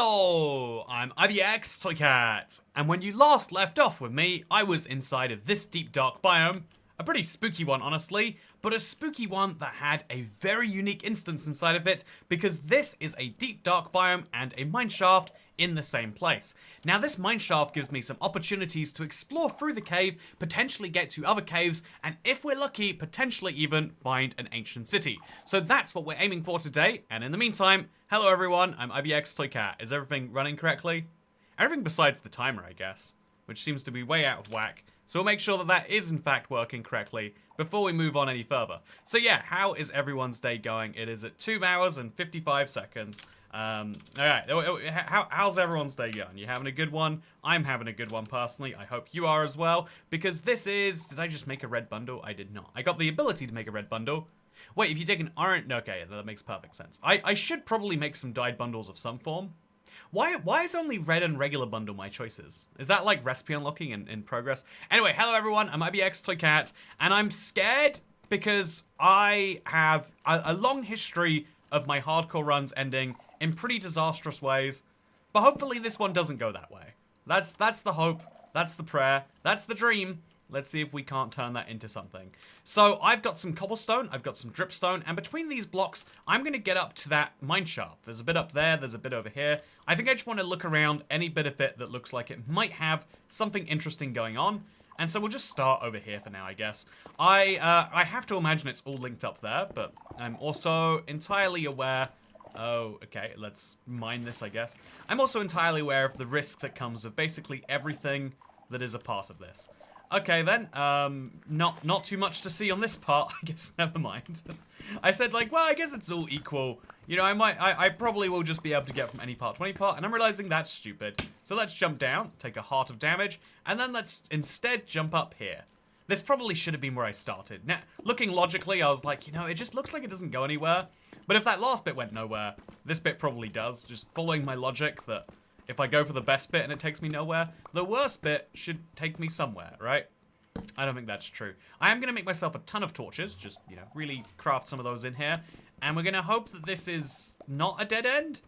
Hello, I'm IBX Toycat, and when you last left off with me, I was inside of this deep dark biome. A pretty spooky one, honestly, but a spooky one that had a very unique instance inside of it, because this is a deep dark biome and a mineshaft in the same place. Now this mineshaft gives me some opportunities to explore through the cave, potentially get to other caves, and if we're lucky, potentially even find an ancient city. So that's what we're aiming for today, and in the meantime, hello everyone, I'm IBX Toycat. Is everything running correctly? Everything besides the timer, I guess, which seems to be way out of whack. So we'll make sure that that is in fact working correctly before we move on any further. So yeah, how is everyone's day going? It is at 2 hours and 55 seconds. Alright, how's everyone's day going? You having a good one? I'm having a good one personally. I hope you are as well, because this is... Did I just make a red bundle? I did not. I got the ability to make a red bundle. Wait, if you take an orange... Okay, that makes perfect sense. I should probably make some dyed bundles of some form. Why is only red and regular bundle my choices? Is that like recipe unlocking in progress? Anyway, hello everyone, I'm IBX Toycat, and I'm scared because I have a long history of my hardcore runs ending in pretty disastrous ways, but hopefully this one doesn't go that way. That's the hope, that's the prayer, that's the dream. Let's see if we can't turn that into something. So I've got some cobblestone, I've got some dripstone, and between these blocks, I'm going to get up to that mineshaft. There's a bit up there, there's a bit over here. I think I just want to look around any bit of it that looks like it might have something interesting going on. And so we'll just start over here for now, I guess. I have to imagine it's all linked up there, but I'm also entirely aware... Oh, okay, let's mine this, I guess. I'm also entirely aware of the risk that comes with basically everything that is a part of this. Okay then, not too much to see on this part, I guess, never mind. I said like, well, I guess it's all equal. You know, I probably will just be able to get from any part to any part, and I'm realizing that's stupid. So let's jump down, take a heart of damage, and then let's instead jump up here. This probably should have been where I started. Now, looking logically, I was like, you know, it just looks like it doesn't go anywhere. But if that last bit went nowhere, this bit probably does, just following my logic that... If I go for the best bit and it takes me nowhere, the worst bit should take me somewhere, right? I don't think that's true. I am going to make myself a ton of torches, just, you know, really craft some of those in here. And we're going to hope that this is not a dead end.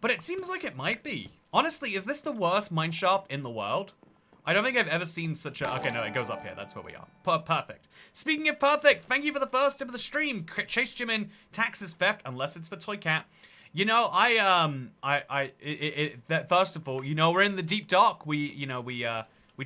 But it seems like it might be. Honestly, is this the worst mineshaft in the world? I don't think I've ever seen such a... Okay, no, it goes up here. That's where we are. Perfect. Speaking of perfect, thank you for the first tip of the stream. Chase Jimin, taxes theft, unless it's for Toycat. You know, first of all, you know, we're in the deep dark. We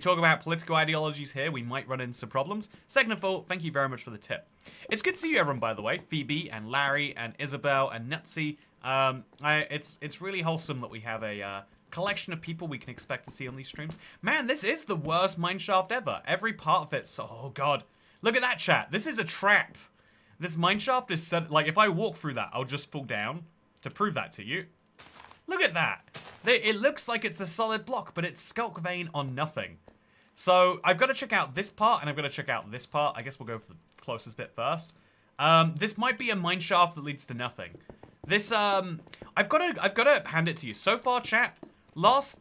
talk about political ideologies here. We might run into some problems. Second of all, thank you very much for the tip. It's good to see you, everyone, by the way. Phoebe and Larry and Isabel and Nutsy. It's really wholesome that we have a collection of people we can expect to see on these streams. Man, this is the worst mineshaft ever. Every part of it. So, oh god, look at that, chat. This is a trap. This mineshaft is set. Like, if I walk through that, I'll just fall down. To prove that to you. Look at that. It looks like it's a solid block, but it's skulk vein on nothing. So I've got to check out this part, and I've got to check out this part. I guess we'll go for the closest bit first. This might be a mineshaft that leads to nothing. This I've got to hand it to you. So far, chat. Last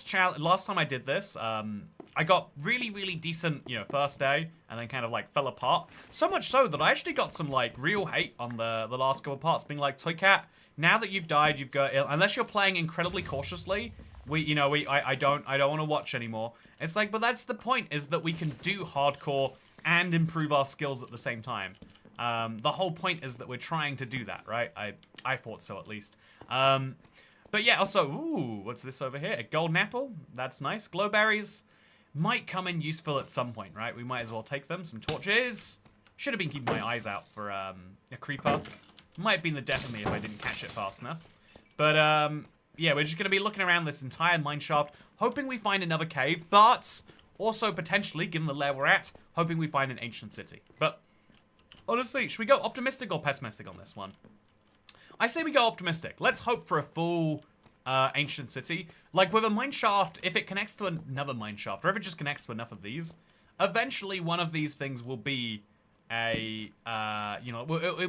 time I did this, I got really decent, you know, first day, and then kind of like fell apart. So much so that I actually got some like real hate on the last couple parts, being like, Toycat, now that you've died, you've got unless you're playing incredibly cautiously, I don't want to watch anymore. It's like, but that's the point, is that we can do hardcore and improve our skills at the same time. The whole point is that we're trying to do that, right? I thought so, at least. But yeah, also, ooh, what's this over here? A golden apple? That's nice. Glowberries might come in useful at some point, right? We might as well take them. Some torches. Should have been keeping my eyes out for a creeper. Might have been the death of me if I didn't catch it fast enough. But, yeah, we're just going to be looking around this entire mineshaft, hoping we find another cave, but also potentially, given the layer we're at, hoping we find an ancient city. But, honestly, should we go optimistic or pessimistic on this one? I say we go optimistic. Let's hope for a full ancient city. Like, with a mineshaft, if it connects to another mineshaft, or if it just connects to enough of these, eventually one of these things will be a, you know,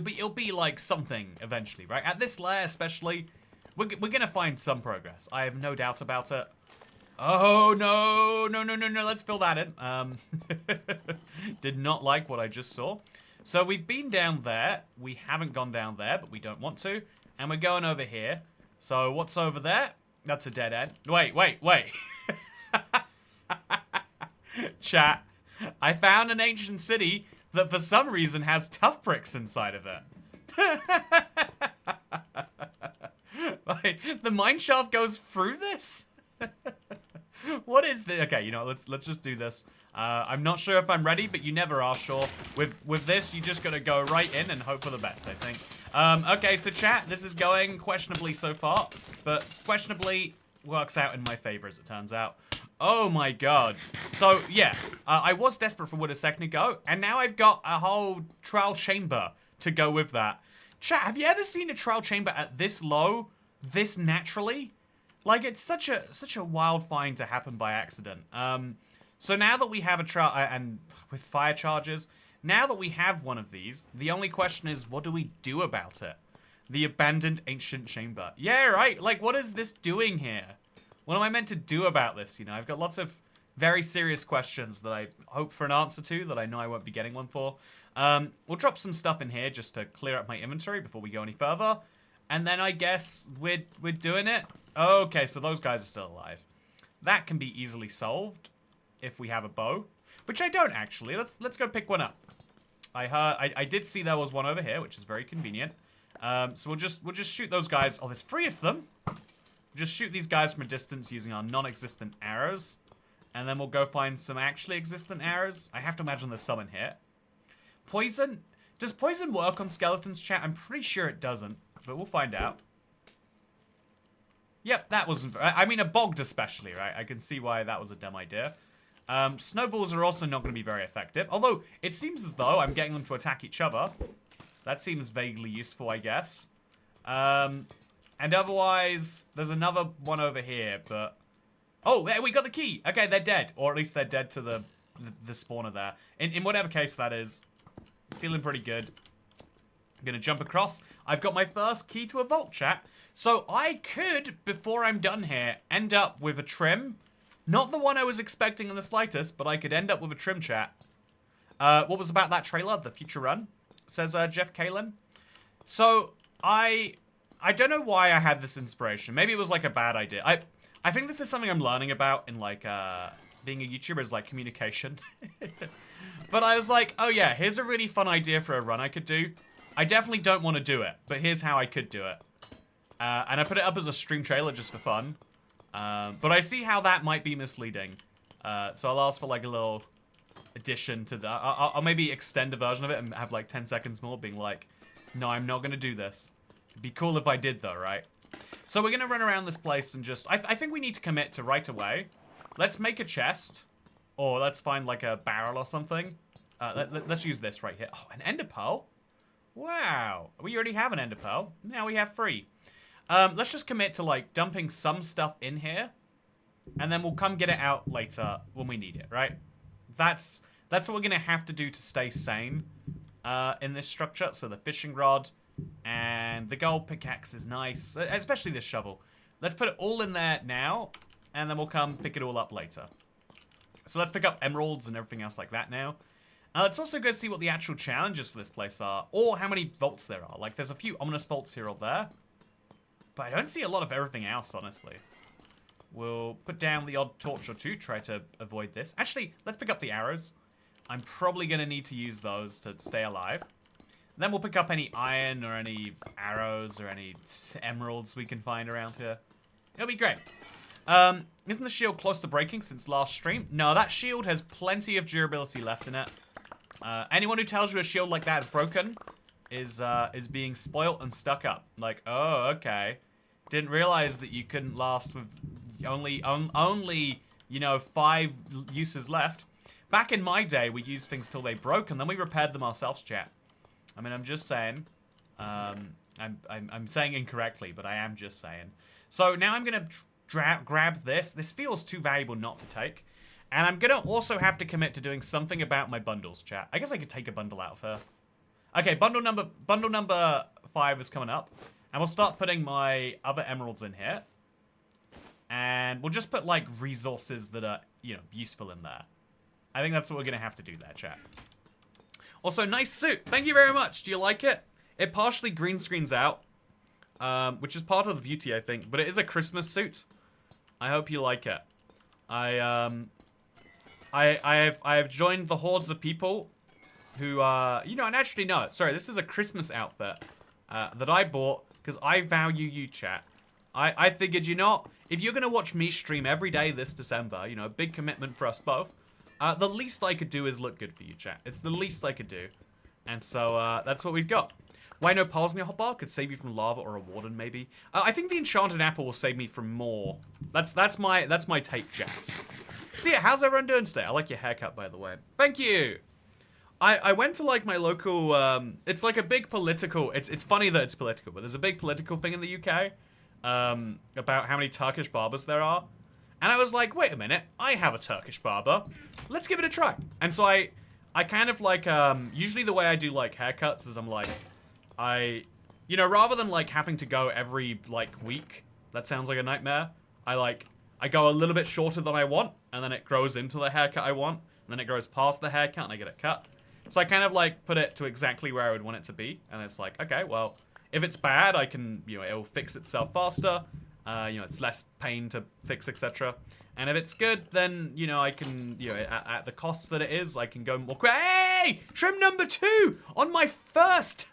it'll be like something eventually, right? At this layer especially, we're gonna find some progress. I have no doubt about it. Oh, no, let's fill that in. Did not like what I just saw. So we've been down there. We haven't gone down there, but we don't want to. And we're going over here. So what's over there? That's a dead end. Wait. Chat. I found an ancient city that for some reason has tough bricks inside of it. Wait, the mine shaft goes through this? What is this? Okay, you know, let's just do this. I'm not sure if I'm ready, but you never are sure. With this, you just gotta go right in and hope for the best, I think. Okay, so chat, this is going questionably so far, but questionably works out in my favor as it turns out. Oh my god. So, yeah, I was desperate for wood a second ago, and now I've got a whole trial chamber to go with that. Chat, have you ever seen a trial chamber at this low, this naturally? Like, it's such a wild find to happen by accident. So now that we have a trial, and with fire charges, now that we have one of these, the only question is, what do we do about it? The abandoned ancient chamber. Yeah, right, like, what is this doing here? What am I meant to do about this? You know, I've got lots of very serious questions that I hope for an answer to that I know I won't be getting one for. We'll drop some stuff in here just to clear up my inventory before we go any further. And then I guess we're doing it. Okay, so those guys are still alive. That can be easily solved if we have a bow, which I don't actually. Let's go pick one up. I did see there was one over here, which is very convenient. So we'll just shoot those guys. Oh, there's 3 of them. Just shoot these guys from a distance using our non-existent arrows. And then we'll go find some actually existent arrows. I have to imagine there's some in here. Poison? Does poison work on skeletons, chat? I'm pretty sure it doesn't, but we'll find out. Yep, that wasn't... I mean, a bogged especially, right? I can see why that was a dumb idea. Snowballs are also not going to be very effective. Although, it seems as though I'm getting them to attack each other. That seems vaguely useful, I guess. And otherwise, there's another one over here, but... Oh, we got the key! Okay, they're dead. Or at least they're dead to the spawner there. In whatever case that is, feeling pretty good. I'm gonna jump across. I've got my first key to a vault, chat. So I could, before I'm done here, end up with a trim. Not the one I was expecting in the slightest, but I could end up with a trim, chat. What was about that trailer? The future run? Says Jeff Kalin. So, I don't know why I had this inspiration. Maybe it was like a bad idea. I think this is something I'm learning about in like being a YouTuber is like communication. But I was like, oh yeah, here's a really fun idea for a run I could do. I definitely don't want to do it, but here's how I could do it. And I put it up as a stream trailer just for fun. But I see how that might be misleading. So I'll ask for like a little addition to that. I'll maybe extend a version of it and have like 10 seconds more being like, no, I'm not going to do this. It'd be cool if I did though, right? So we're going to run around this place and just... I think we need to commit to right away. Let's make a chest. Or let's find like a barrel or something. Let's use this right here. Oh, an ender pearl? Wow. We already have an ender pearl. Now we have 3. Let's just commit to like dumping some stuff in here. And then we'll come get it out later when we need it, right? That's what we're going to have to do to stay sane in this structure. So the fishing rod... And the gold pickaxe is nice, especially this shovel. Let's put it all in there now, and then we'll come pick it all up later. So let's pick up emeralds and everything else like that now. Let's also go see what the actual challenges for this place are, or how many vaults there are. Like, there's a few ominous vaults here or there, but I don't see a lot of everything else, honestly. We'll put down the odd torch or two, try to avoid this. Actually, let's pick up the arrows. I'm probably going to need to use those to stay alive. Then we'll pick up any iron or any arrows or any emeralds we can find around here. It'll be great. Isn't the shield close to breaking since last stream? No, that shield has plenty of durability left in it. Anyone who tells you a shield like that is broken is being spoilt and stuck up. Like, oh, okay. Didn't realize that you couldn't last with only you know, 5 uses left. Back in my day, we used things till they broke and then we repaired them ourselves, chat. I mean, I'm just saying. I'm saying incorrectly, but I am just saying. So now I'm gonna grab this. This feels too valuable not to take, and I'm gonna also have to commit to doing something about my bundles, chat. I guess I could take a bundle out of her. Okay, bundle number 5 is coming up, and we'll start putting my other emeralds in here, and we'll just put like resources that are, you know, useful in there. I think that's what we're gonna have to do there, chat. Also, nice suit. Thank you very much. Do you like it? It partially green screens out, which is part of the beauty, I think. But it is a Christmas suit. I hope you like it. I have joined the hordes of people who, you know, and actually, no, sorry, this is a Christmas outfit that I bought because I value you, chat. I figured, you know, if you're going to watch me stream every day this December, you know, a big commitment for us both, the least I could do is look good for you, chat. It's the least I could do. And so, that's what we've got. Why no piles in your hotbar? Could save you from lava or a warden, maybe. I think the enchanted apple will save me from more. That's my take, Jess. So yeah, how's everyone doing today? I like your haircut, by the way. Thank you. I went to like my local. It's like a big political. It's funny that it's political, but there's a big political thing in the UK about how many Turkish barbers there are, and I was like, wait a minute, I have a Turkish barber. Let's give it a try. And so I kind of like usually the way I do like haircuts is I'm like. You know, rather than like having to go every like week, that sounds like a nightmare. I go a little bit shorter than I want, and then it grows into the haircut I want, and then it grows past the haircut, and I get it cut. So I kind of like put it to exactly where I would want it to be, and it's like, okay, well, if it's bad, I can, you know, it'll fix itself faster. You know, it's less pain to fix, etc. And if it's good, then, you know, I can, you know, at the cost that it is, I can go more quick. Hey! Trim number 2 on my first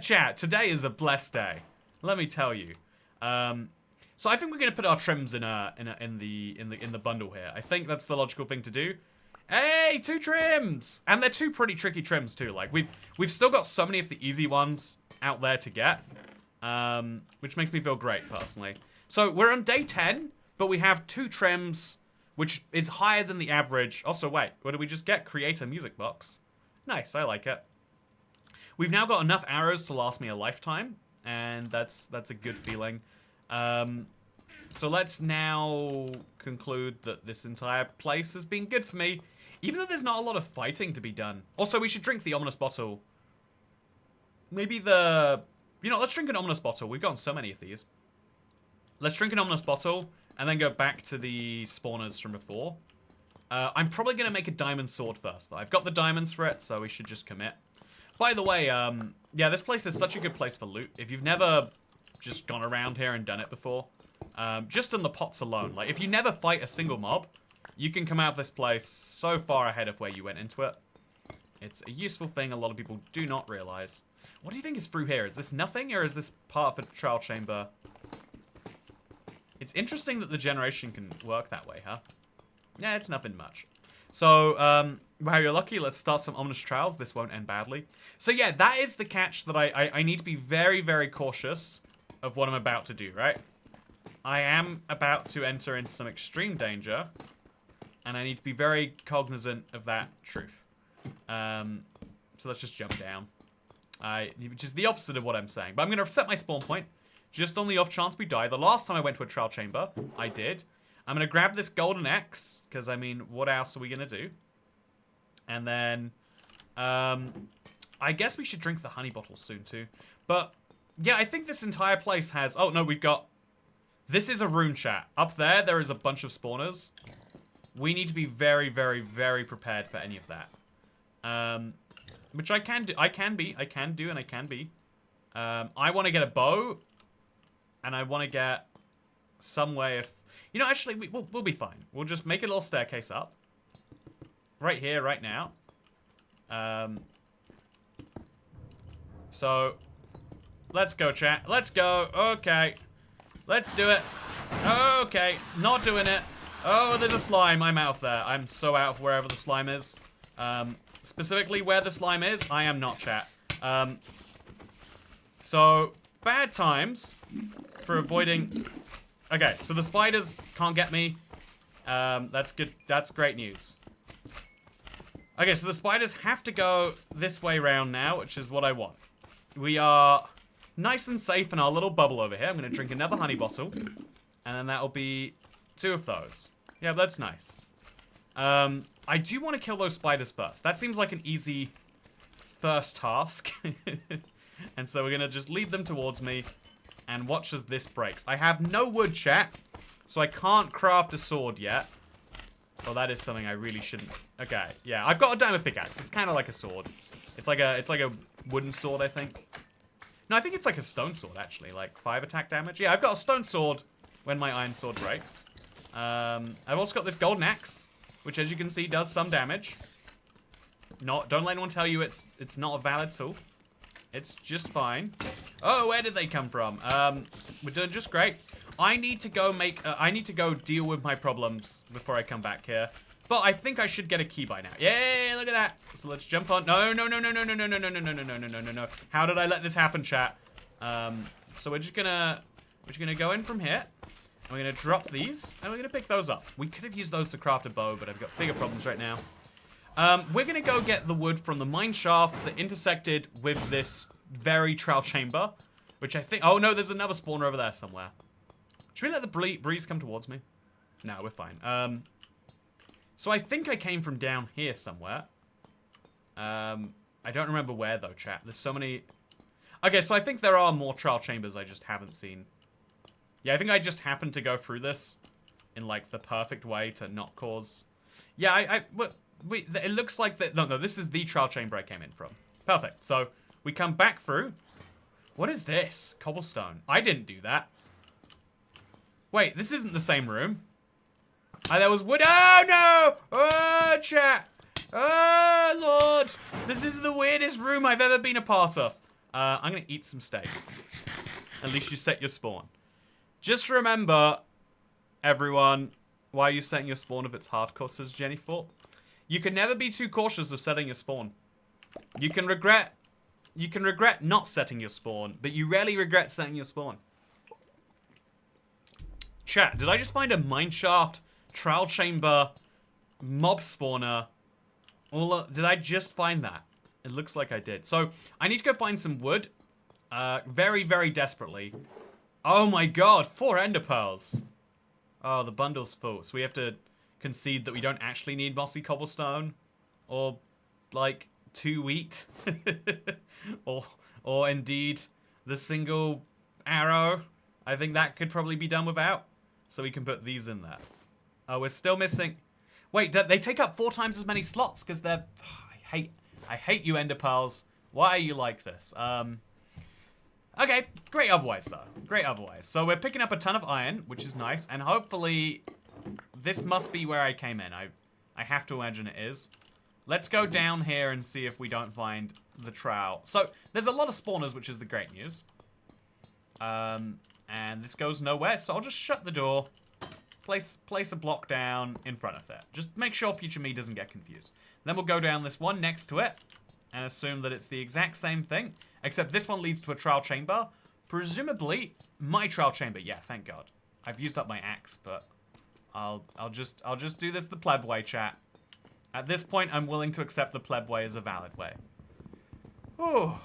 chat. Today is a blessed day. Let me tell you. So I think we're gonna put our trims in the bundle here. I think that's the logical thing to do. Hey, 2 trims, and they're 2 pretty tricky trims too. Like we've still got so many of the easy ones out there to get, which makes me feel great personally. So we're on day 10, but we have 2 trims, which is higher than the average. Also, wait, what did we just get? Create a music box. Nice, I like it. We've now got enough arrows to last me a lifetime, and that's a good feeling. So let's now conclude that this entire place has been good for me, even though there's not a lot of fighting to be done. Also, we should drink the ominous bottle. Maybe you know, let's drink an ominous bottle. We've gotten so many of these. Let's drink an ominous bottle, and then go back to the spawners from before. I'm probably going to make a diamond sword first, though. I've got the diamonds for it, so we should just commit. By the way, yeah, this place is such a good place for loot. If you've never just gone around here and done it before, just in the pots alone, like, if you never fight a single mob, you can come out of this place so far ahead of where you went into it. It's a useful thing a lot of people do not realize. What do you think is through here? Is this nothing, or is this part of a trial chamber? It's interesting that the generation can work that way, huh? Yeah, it's nothing much. So, wow, you're lucky. Let's start some ominous trials. This won't end badly. So yeah, that is the catch that I need to be very, very cautious of what I'm about to do, right? I am about to enter into some extreme danger, and I need to be very cognizant of that truth. So let's just jump down. Which is the opposite of what I'm saying. But I'm going to set my spawn point, just on the off chance we die. The last time I went to a trial chamber, I did. I'm going to grab this golden X, because, I mean, what else are we going to do? And then, I guess we should drink the honey bottle soon, too. But, yeah, I think this entire place has... Oh, no, we've got... This is a room, chat. Up there is a bunch of spawners. We need to be very, very, very prepared for any of that. Which I can do. I can be. I want to get a bow. And I want to get some way of... You know, actually, we'll be fine. We'll just make a little staircase up. Right here, right now. So, let's go, chat. Let's go. Okay. Let's do it. Okay. Not doing it. Oh, there's a slime. I'm out of there. I'm so out of wherever the slime is. Specifically where the slime is, I am not, chat. So, bad times for avoiding... Okay, so the spiders can't get me. That's good. That's great news. Okay, so the spiders have to go this way round now, which is what I want. We are nice and safe in our little bubble over here. I'm going to drink another honey bottle. And then that'll be 2 of those. Yeah, that's nice. I do want to kill those spiders first. That seems like an easy first task. And so we're going to just lead them towards me. And watch as this breaks. I have no wood, chat. So I can't craft a sword yet. Well, that is something I really shouldn't. Okay, yeah. I've got a diamond pickaxe. It's kind of like a sword. It's like a wooden sword, I think. No, I think it's like a stone sword, actually. Like 5 attack damage. Yeah, I've got a stone sword when my iron sword breaks. I've also got this golden axe, which, as you can see, does some damage. Don't let anyone tell you it's not a valid tool. It's just fine. Oh, where did they come from? We're doing just great. I need to go deal with my problems before I come back here. But I think I should get a key by now. Yay, look at that. So let's jump on. No. How did I let this happen, chat? So we're just gonna go in from here. And we're gonna drop these, and we're gonna pick those up. We could have used those to craft a bow, but I've got bigger problems right now. We're gonna go get the wood from the mine shaft that intersected with this very trowel chamber, which I think. Oh no, there's another spawner over there somewhere. Should we let the breeze come towards me? No, we're fine. So I think I came from down here somewhere. I don't remember where though, chat. There's so many. Okay, so I think there are more trowel chambers I just haven't seen. Yeah, I think I just happened to go through this in like the perfect way to not cause. Yeah, it looks like that. No, this is the trowel chamber I came in from. Perfect. So we come back through. What is this? Cobblestone. I didn't do that. Wait, this isn't the same room. There was wood. Oh no! Oh, chat. Oh lord! This is the weirdest room I've ever been a part of. I'm gonna eat some steak. At least you set your spawn. Just remember, everyone, why are you setting your spawn if it's hardcore, says Jenny Fort. You can never be too cautious of setting your spawn. You can regret not setting your spawn, but you rarely regret setting your spawn. Chat, did I just find a mineshaft, trowel chamber, mob spawner? Did I just find that? It looks like I did. So, I need to go find some wood. Very, very desperately. Oh my god, 4 ender pearls. Oh, the bundle's full. So we have to concede that we don't actually need mossy cobblestone. Or, like, 2 wheat. or indeed, the single arrow. I think that could probably be done without. So we can put these in there. Oh, we're still missing. Wait, they take up 4 times as many slots because they're. I hate you, ender pearls. Why are you like this? Okay, great otherwise though. Great otherwise. So we're picking up a ton of iron, which is nice, and hopefully this must be where I came in. I have to imagine it is. Let's go down here and see if we don't find the trowel. So there's a lot of spawners, which is the great news. And this goes nowhere, so I'll just shut the door. Place a block down in front of it. Just make sure future me doesn't get confused. Then we'll go down this one next to it and assume that it's the exact same thing, except this one leads to a trowel chamber. Presumably my trowel chamber. Yeah, thank God. I've used up my axe, but I'll just do this the pleb way, chat. At this point, I'm willing to accept the pleb way as a valid way. Oh,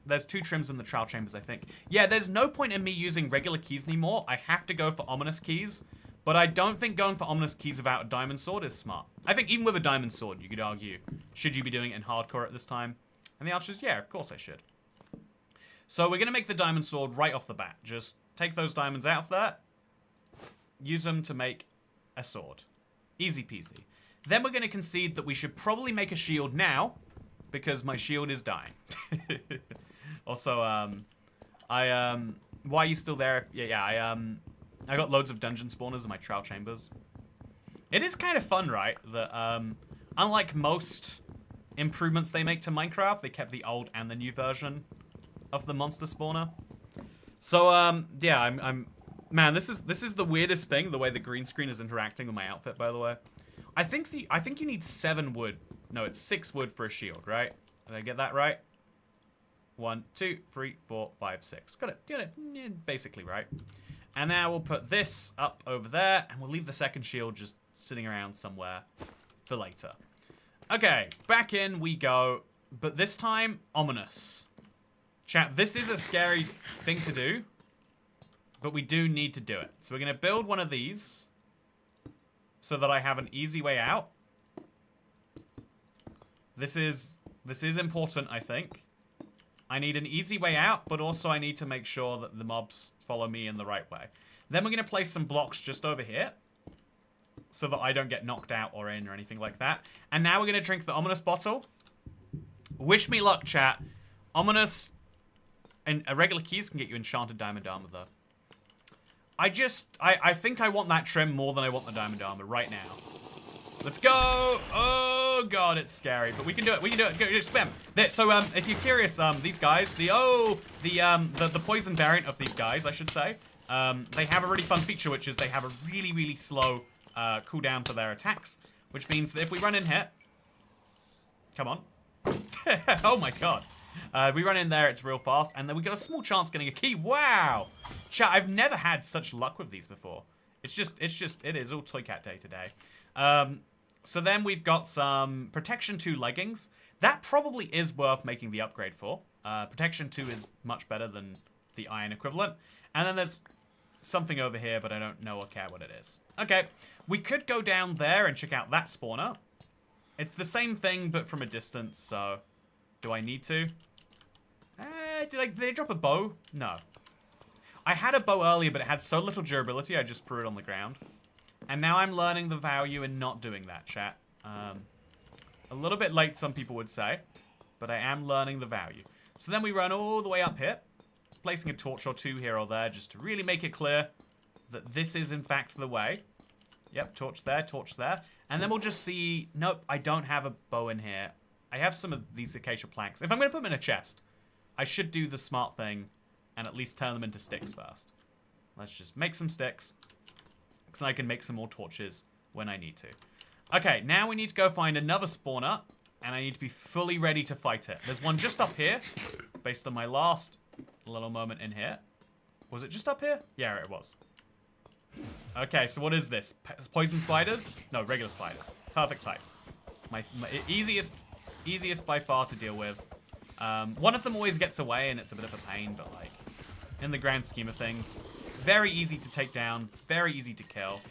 there's 2 trims in the trowel chambers, I think. Yeah, there's no point in me using regular keys anymore. I have to go for ominous keys. But I don't think going for ominous keys without a diamond sword is smart. I think even with a diamond sword, you could argue, should you be doing it in hardcore at this time? And the answer is, yeah, of course I should. So we're going to make the diamond sword right off the bat. Just take those diamonds out of there. Use them to make a sword. Easy peasy. Then we're going to concede that we should probably make a shield now, because my shield is dying. Also, why are you still there? Yeah, I got loads of dungeon spawners in my trowel chambers. It is kind of fun, right? That, unlike most improvements they make to Minecraft, they kept the old and the new version of the monster spawner. So, yeah, man, this is the weirdest thing, the way the green screen is interacting with my outfit, by the way. I think you need 7 wood. No, it's 6 wood for a shield, right? Did I get that right? 1, 2, 3, 4, 5, 6. Got it. Yeah, basically right. And now we'll put this up over there, and we'll leave the second shield just sitting around somewhere for later. Okay, back in we go, but this time, ominous. Chat, this is a scary thing to do, but we do need to do it. So we're going to build one of these so that I have an easy way out. This is important, I think. I need an easy way out, but also I need to make sure that the mobs follow me in the right way. Then we're going to place some blocks just over here so that I don't get knocked out or in or anything like that. And now we're going to drink the ominous bottle. Wish me luck, chat. Ominous and regular keys can get you enchanted diamond armor, though. I think I want that trim more than I want the diamond armor right now. Let's go. Oh, God, it's scary. But we can do it. We can do it. Go, just spam. So, if you're curious, these guys, the poison variant of these guys, I should say, they have a really fun feature, which is they have a really, really slow cooldown for their attacks, which means that if we run in here, come on. Oh, my God. If we run in there, it's real fast, and then we got a small chance getting a key. Wow. Chat, I've never had such luck with these before. It is all Toy Cat Day today. So then we've got some Protection 2 leggings. That probably is worth making the upgrade for. Protection 2 is much better than the iron equivalent. And then there's something over here, but I don't know or care what it is. Okay, we could go down there and check out that spawner. It's the same thing, but from a distance, so do I need to? Did they drop a bow? No. I had a bow earlier, but it had so little durability, I just threw it on the ground. And now I'm learning the value in not doing that, chat. A little bit late, some people would say, but I am learning the value. So then we run all the way up here, placing a torch or two here or there, just to really make it clear that this is, in fact, the way. Yep, torch there, and then we'll just see, nope, I don't have a bow in here. I have some of these acacia planks. If I'm going to put them in a chest, I should do the smart thing and at least turn them into sticks first. Let's just make some sticks, so I can make some more torches when I need to. Okay, now we need to go find another spawner, and I need to be fully ready to fight it. There's one just up here, based on my last little moment in here. Was it just up here? Yeah, it was. Okay, so what is this? Poison spiders? No, regular spiders. Perfect type. My easiest by far to deal with. One of them always gets away, and it's a bit of a pain, but like, in the grand scheme of things, very easy to take down, very easy to kill,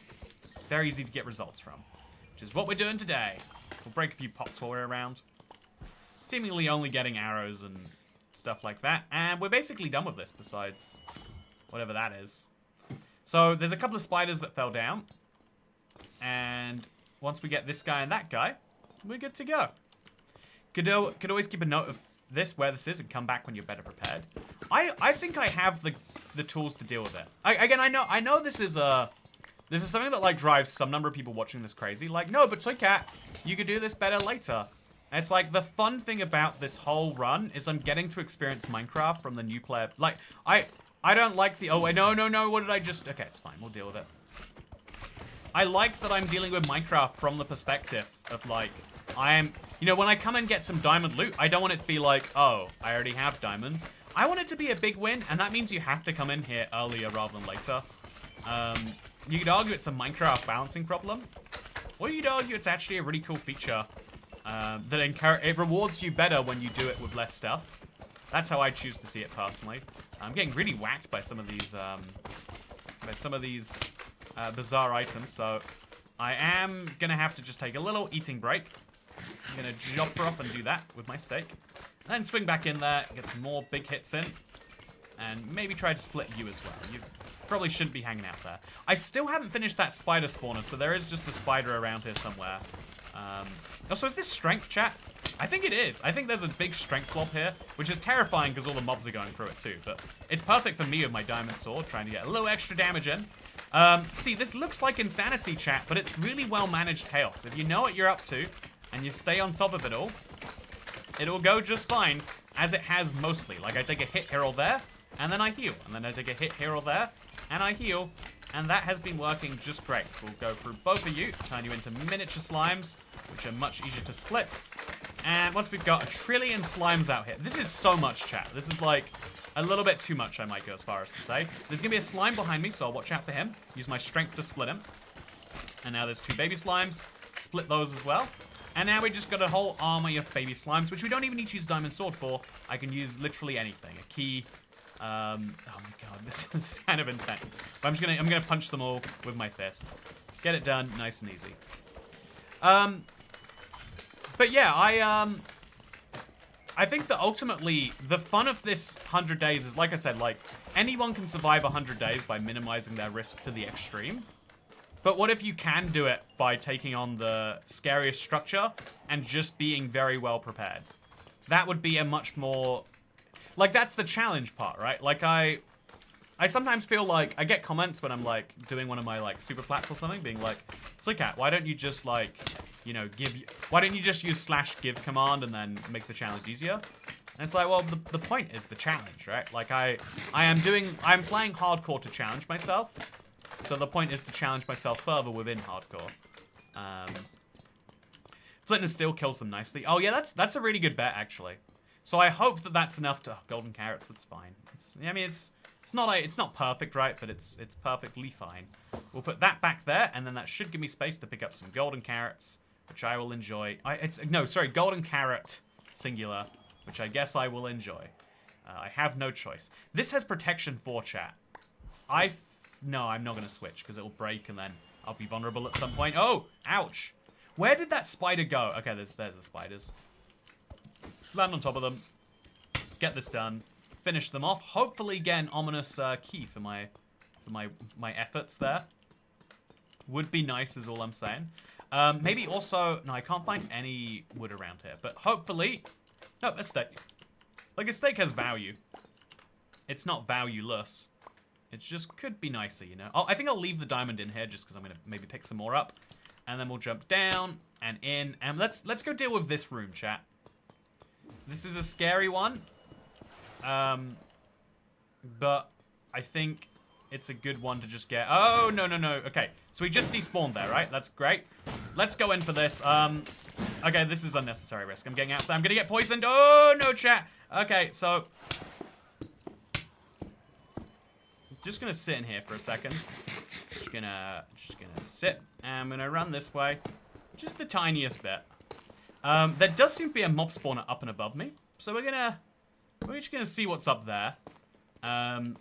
very easy to get results from, which is what we're doing today. We'll break a few pots while we're around, seemingly only getting arrows and stuff like that, and we're basically done with this, besides whatever that is. So there's a couple of spiders that fell down, and once we get this guy and that guy, we're good to go. Could always keep a note of this, where this is, and come back when you're better prepared. I think I have the tools to deal with it. I know this is something that like drives some number of people watching this crazy. Like, no, but Toy Cat, you could do this better later. And it's like the fun thing about this whole run is I'm getting to experience Minecraft from the new player. Like, I don't like the no, what did I just? Okay, it's fine. We'll deal with it. I like that I'm dealing with Minecraft from the perspective of like, when I come and get some diamond loot, I don't want it to be like, oh, I already have diamonds. I want it to be a big win, and that means you have to come in here earlier rather than later. You could argue it's a Minecraft balancing problem, or you'd argue it's actually a really cool feature that it rewards you better when you do it with less stuff. That's how I choose to see it personally. I'm getting really whacked by some of these bizarre items, so I am gonna have to just take a little eating break. I'm gonna jump her up and do that with my steak. And then swing back in there, get some more big hits in, and maybe try to split you as well. You probably shouldn't be hanging out there. I still haven't finished that spider spawner, so there is just a spider around here somewhere. Also, is this strength, chat? I think it is. I think there's a big strength blob here, which is terrifying because all the mobs are going through it too. But it's perfect for me with my diamond sword, trying to get a little extra damage in. See, this looks like insanity, chat, but it's really well-managed chaos. If you know what you're up to, and you stay on top of it all, it'll go just fine, as it has mostly. Like, I take a hit here or there, and then I heal. And then I take a hit here or there, and I heal. And that has been working just great. So we'll go through both of you, turn you into miniature slimes, which are much easier to split. And once we've got 1 trillion slimes out here, this is so much, chat. This is like a little bit too much, I might go as far as to say. There's gonna be a slime behind me, so I'll watch out for him. Use my strength to split him. And now there's 2 baby slimes. Split those as well. And now we just got a whole army of baby slimes, which we don't even need to use diamond sword for. I can use literally anything. A key. Oh my god, this is kind of intense. But I'm gonna punch them all with my fist. Get it done, nice and easy. But yeah, I think that ultimately the fun of this 100 days is, like I said, like anyone can survive 100 days by minimizing their risk to the extreme. But what if you can do it by taking on the scariest structure and just being very well prepared? That would be a much more... Like, that's the challenge part, right? Like, I I sometimes feel like I get comments when I'm like doing one of my like super plats or something, being like, Toycat, why don't you just like, you know, why don't you just use /give command and then make the challenge easier? And it's like, well, the point is the challenge, right? Like I'm playing hardcore to challenge myself. So the point is to challenge myself further within hardcore. Flint and Steel kills them nicely. Oh yeah, that's a really good bet actually. So I hope that that's enough to golden carrots. That's fine. I mean, it's not perfect, right? But it's perfectly fine. We'll put that back there, and then that should give me space to pick up some golden carrots, which I will enjoy. Golden carrot singular, which I guess I will enjoy. I have no choice. This has protection 4, chat. No, I'm not gonna switch because it will break, and then I'll be vulnerable at some point. Oh, ouch! Where did that spider go? Okay, there's the spiders. Land on top of them. Get this done. Finish them off. Hopefully get an ominous key for my efforts there. Would be nice is all I'm saying. Maybe also... No, I can't find any wood around here. But hopefully... Nope, a steak. Like, a steak has value. It's not valueless. It just could be nicer, you know? I think I'll leave the diamond in here just because I'm going to maybe pick some more up. And then we'll jump down and in. And let's go deal with this room, chat. This is a scary one. But I think it's a good one to just get. Oh, no. Okay, so we just despawned there, right? That's great. Let's go in for this. Okay, this is unnecessary risk. I'm getting out there. I'm gonna get poisoned. Oh, no, chat. Okay, so... just gonna sit in here for a second. Just gonna sit. And I'm gonna run this way. Just the tiniest bit. There does seem to be a mob spawner up and above me. So we're just gonna see what's up there. Again,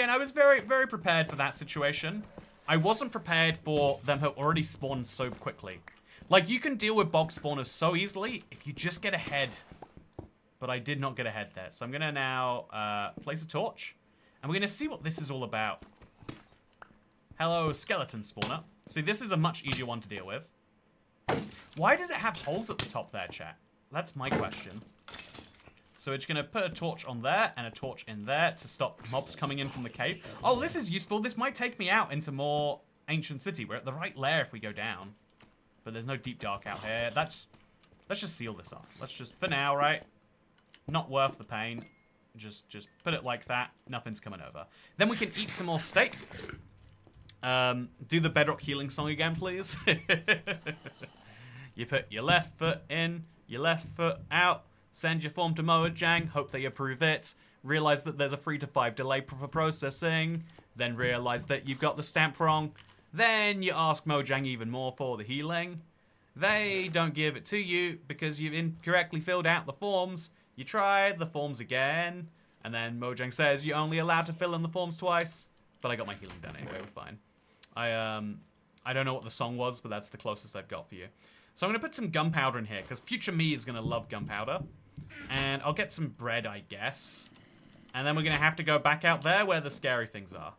I was very, very prepared for that situation. I wasn't prepared for them who already spawned so quickly. Like, you can deal with bog spawners so easily if you just get ahead. But I did not get ahead there. So I'm gonna now place a torch. And we're gonna see what this is all about. Hello, skeleton spawner. See, this is a much easier one to deal with. Why does it have holes at the top there, chat? That's my question. So we're just going to put a torch on there and a torch in there to stop mobs coming in from the cave. Oh, this is useful. This might take me out into more Ancient City. We're at the right layer if we go down. But there's no deep dark out here. Let's just seal this off. Let's just, for now, right? Not worth the pain. Just put it like that. Nothing's coming over. Then we can eat some more steak. Do the Bedrock healing song again, please. You put your left foot in, your left foot out. Send your form to Mojang, hope they approve it. Realize that there's a 3 to 5 delay for processing. Then realize that you've got the stamp wrong. Then you ask Mojang even more for the healing. They don't give it to you because you've incorrectly filled out the forms. You try the forms again. And then Mojang says you're only allowed to fill in the forms twice. But I got my healing done anyway, we're fine. I don't know what the song was, but that's the closest I've got for you. So I'm going to put some gunpowder in here, because future me is going to love gunpowder. And I'll get some bread, I guess. And then we're going to have to go back out there where the scary things are.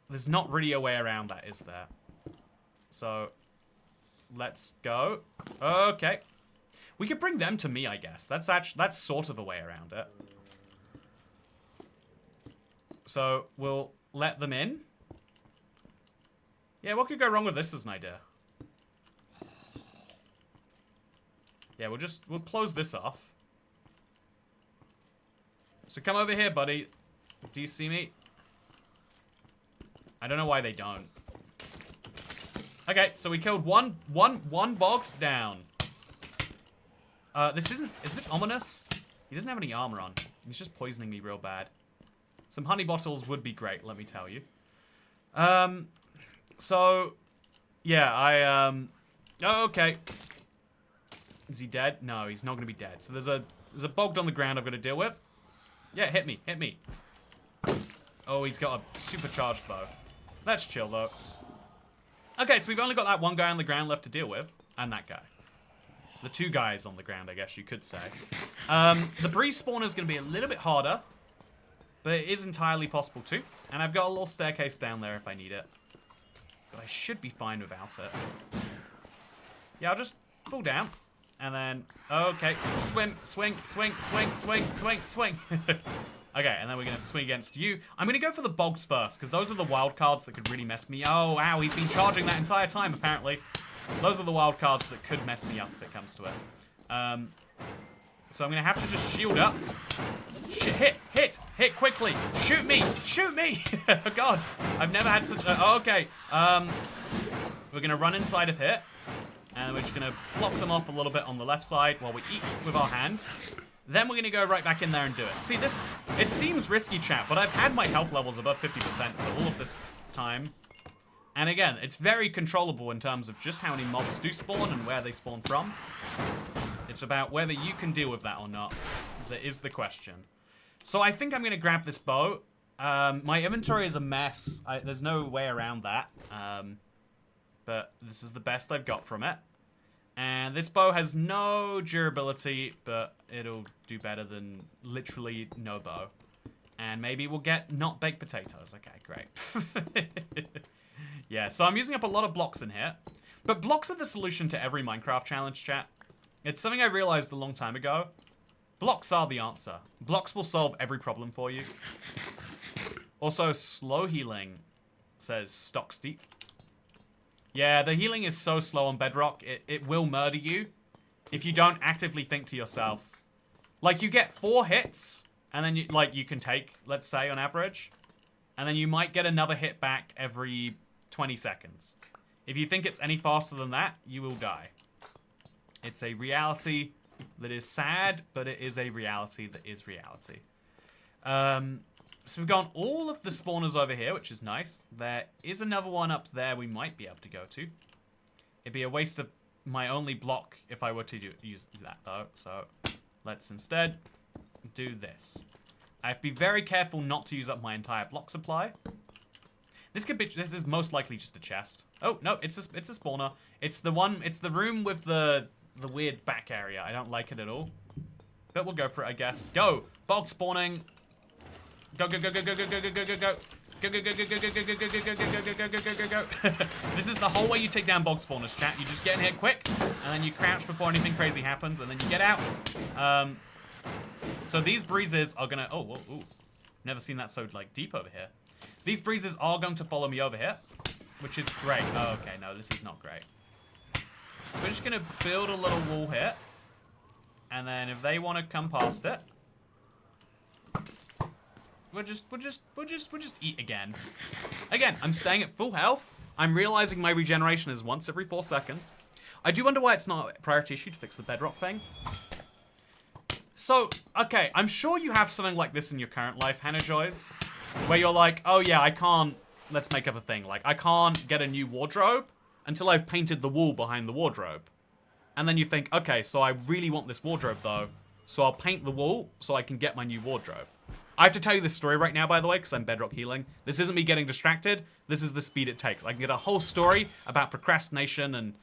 There's not really a way around that, is there? So, let's go. Okay. We could bring them to me, I guess. That's sort of a way around it. So, we'll let them in. Yeah, what could go wrong with this as an idea? Yeah, we'll close this off. So come over here, buddy. Do you see me? I don't know why they don't. Okay, so we killed one bogged down. Is this ominous? He doesn't have any armor on. He's just poisoning me real bad. Some honey bottles would be great, let me tell you. So, yeah, oh, okay. Is he dead? No, he's not going to be dead. So there's a bogged on the ground I've got to deal with. Yeah, hit me. Oh, he's got a supercharged bow. That's chill, though. Okay, so we've only got that one guy on the ground left to deal with. And that guy. The 2 guys on the ground, I guess you could say. The breeze spawner is going to be a little bit harder. But it is entirely possible too. And I've got a little staircase down there if I need it. But I should be fine without it. Yeah, I'll just fall down. And then, okay, swim. Okay, and then we're going to swing against you. I'm going to go for the bogs first, because those are the wild cards that could really mess me. Oh, wow, he's been charging that entire time, apparently. Those are the wild cards that could mess me up if it comes to it. So I'm going to have to just shield up. Hit quickly. Shoot me. Oh, God. I've never had such a... Oh, okay. We're going to run inside of here. And we're just going to block them off a little bit on the left side while we eat with our hand. Then we're going to go right back in there and do it. See, this... It seems risky, chat, but I've had my health levels above 50% for all of this time. And again, it's very controllable in terms of just how many mobs do spawn and where they spawn from. It's about whether you can deal with that or not. That is the question. So I think I'm going to grab this bow. My inventory is a mess. There's no way around that. But this is the best I've got from it. And this bow has no durability, but it'll do better than literally no bow. And maybe we'll get not baked potatoes. Okay, great. Yeah, so I'm using up a lot of blocks in here. But blocks are the solution to every Minecraft challenge, chat. It's something I realized a long time ago. Blocks are the answer. Blocks will solve every problem for you. Also, slow healing says stock steep. Yeah, the healing is so slow on Bedrock, it will murder you if you don't actively think to yourself. Like, you get 4 hits, and then you can take, let's say, on average. And then you might get another hit back every 20 seconds. If you think it's any faster than that, you will die. It's a reality that is sad, but it is a reality that is reality. So we've got all of the spawners over here, which is nice. There is another one up there we might be able to go to. It'd be a waste of my only block if I were to use that, though. So let's instead do this. I have to be very careful not to use up my entire block supply. This is most likely just a chest. Oh, no, it's a spawner. It's the room with the weird back area. I don't like it at all. But we'll go for it, I guess. Go! Bog spawning. Go, go, go, go, go, go, go, go, go, go, go. Go, go, go, go, go, go, go, go, go, go, go, go, go, go, go, go, go. This is the whole way you take down bog spawners, chat. You just get in here quick, and then you crouch before anything crazy happens, and then you get out. So these breezes are gonna... Oh, whoa, ooh. Never seen that so, like, deep over here. These breezes are going to follow me over here, which is great. Oh, okay, no, this is not great. We're just gonna build a little wall here, and then if they want to come past it, we'll just eat again. Again, I'm staying at full health. I'm realizing my regeneration is once every 4 seconds. I do wonder why it's not a priority issue to fix the bedrock thing. So, okay, I'm sure you have something like this in your current life, Hannah Joys, where you're like, oh yeah, I can't, let's make up a thing. Like, I can't get a new wardrobe until I've painted the wall behind the wardrobe. And then you think, okay, so I really want this wardrobe though, so I'll paint the wall so I can get my new wardrobe. I have to tell you this story right now, by the way, because I'm bedrock healing. This isn't me getting distracted. This is the speed it takes. I can get a whole story about procrastination and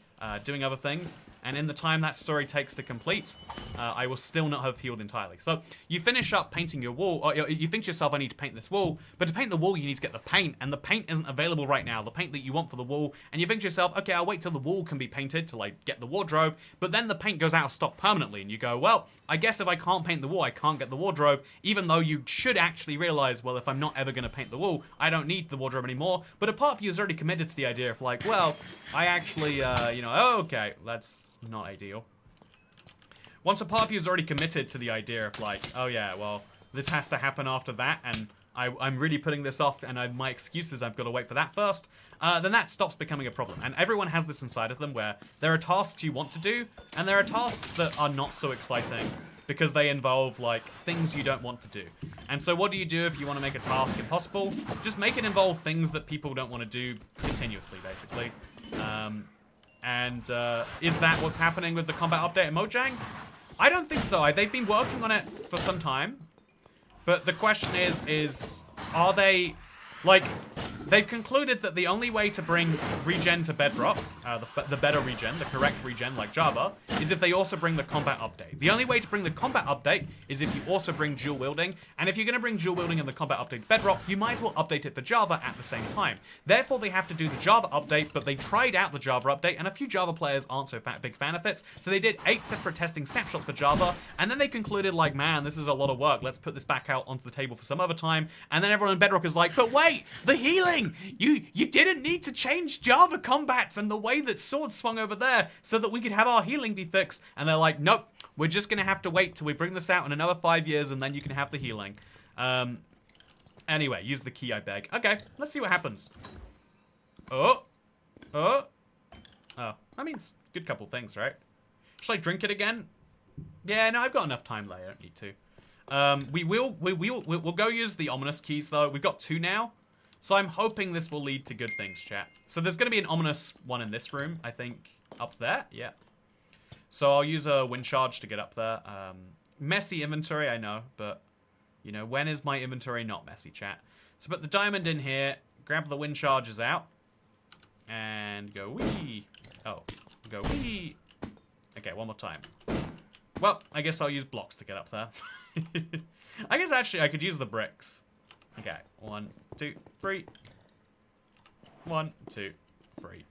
doing other things. And in the time that story takes to complete, I will still not have healed entirely. So you finish up painting your wall, or you think to yourself, I need to paint this wall. But to paint the wall, you need to get the paint, and the paint isn't available right now, the paint that you want for the wall. And you think to yourself, okay, I'll wait till the wall can be painted to like get the wardrobe. But then the paint goes out of stock permanently, and you go, well, I guess if I can't paint the wall, I can't get the wardrobe. Even though you should actually realize, well, if I'm not ever going to paint the wall, I don't need the wardrobe anymore. But a part of you is already committed to the idea of like, well, I actually, you know, oh, okay, that's not ideal. Once a part of you is already committed to the idea of like, oh yeah, well, this has to happen after that, and I'm really putting this off, and my excuse is I've got to wait for that first, then that stops becoming a problem. And everyone has this inside of them where there are tasks you want to do, and there are tasks that are not so exciting because they involve, like, things you don't want to do. And so what do you do if you want to make a task impossible? Just make it involve things that people don't want to do continuously, basically. Is that what's happening with the combat update in Mojang? I don't think so. They've been working on it for some time. But the question is, are they... Like, they've concluded that the only way to bring regen to Bedrock the better regen, the correct regen like Java, is if they also bring the combat update. The only way to bring the combat update is if you also bring dual wielding, and if you're going to bring dual wielding and the combat update to Bedrock, you might as well update it for Java at the same time. Therefore, they have to do the Java update, but they tried out the Java update, and a few Java players aren't so big fan of it, so they did 8 separate testing snapshots for Java, and then they concluded, like, man, this is a lot of work, let's put this back out onto the table for some other time, and then everyone in Bedrock is like, but wait, the healing! You didn't need to change Java combats and the way that swords swung over there so that we could have our healing be fixed. And they're like, nope, we're just going to have to wait till we bring this out in another 5 years and then you can have the healing. Anyway, use the key, I beg. Okay, let's see what happens. Oh. I mean, it's a good couple things, right? Should I drink it again? Yeah, no, I've got enough time there. I don't need to. We'll go use the ominous keys, though. We've got 2 now. So I'm hoping this will lead to good things, chat. So there's going to be an ominous one in this room, I think. Up there? Yeah. So I'll use a wind charge to get up there. Messy inventory, I know. But, you know, when is my inventory not messy, chat? So put the diamond in here. Grab the wind charges out. And go wee. Oh, go wee. Okay, one more time. Well, I guess I'll use blocks to get up there. I guess actually I could use the bricks. Okay, 1, 2, 3. 1, 2, 3.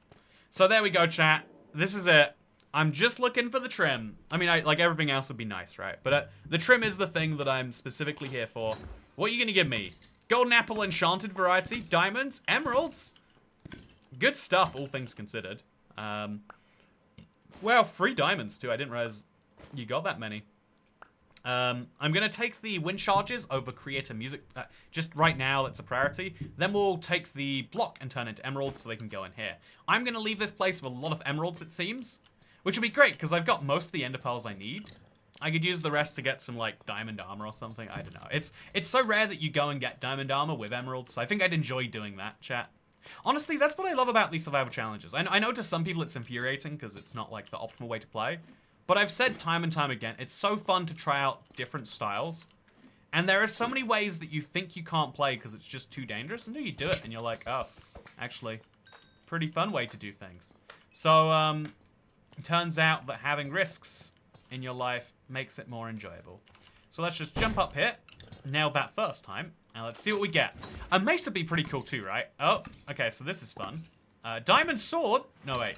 So there we go, chat. This is it. I'm just looking for the trim. I mean, like everything else would be nice, right? But the trim is the thing that I'm specifically here for. What are you gonna give me? Golden apple enchanted variety, diamonds, emeralds. Good stuff, all things considered. Well, 3 diamonds too. I didn't realize you got that many. I'm going to take the wind charges over creator music. Just right now, that's a priority. Then we'll take the block and turn it into emeralds so they can go in here. I'm going to leave this place with a lot of emeralds, it seems. Which would be great, because I've got most of the ender pearls I need. I could use the rest to get some, like, diamond armor or something. I don't know. It's so rare that you go and get diamond armor with emeralds, so I think I'd enjoy doing that, chat. Honestly, that's what I love about these survival challenges. I know to some people it's infuriating, because it's not, like, the optimal way to play. But I've said time and time again, it's so fun to try out different styles. And there are so many ways that you think you can't play because it's just too dangerous until you do it and you're like, oh, actually, pretty fun way to do things. So, it turns out that having risks in your life makes it more enjoyable. So let's just jump up here. Nailed that first time. Now let's see what we get. A mace would be pretty cool too, right? Oh, okay, so this is fun. Diamond sword? No, wait.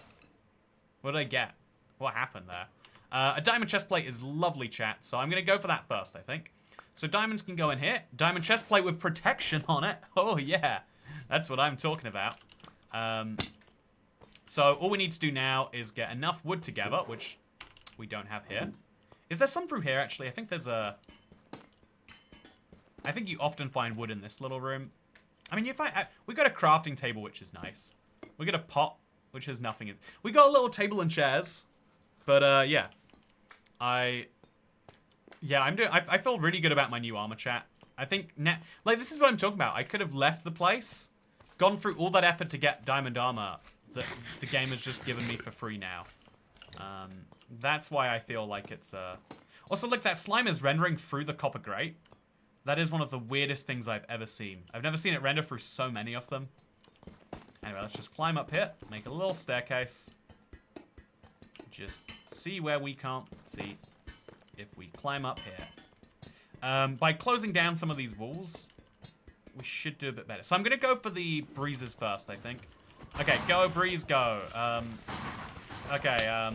What did I get? What happened there? A diamond chestplate is lovely, chat, so I'm going to go for that first, I think. So diamonds can go in here. Diamond chestplate with protection on it. Oh, yeah. That's what I'm talking about. So all we need to do now is get enough wood together, which we don't have here. Is there some through here, actually? I think there's a... I think you often find wood in this little room. I mean, we got a crafting table, which is nice. We got a pot, which has nothing in... We got a little table and chairs. But, yeah. I feel really good about my new armor, chat. I think, like, this is what I'm talking about. I could have left the place, gone through all that effort to get diamond armor that the game has just given me for free now. That's why I feel like it's, Also, look, that slime is rendering through the copper grate. That is one of the weirdest things I've ever seen. I've never seen it render through so many of them. Anyway, let's just climb up here, make a little staircase. Just see where we can't see if we climb up here. By closing down some of these walls, we should do a bit better. So I'm going to go for the breezes first, I think. Okay, go, breeze, go. Okay,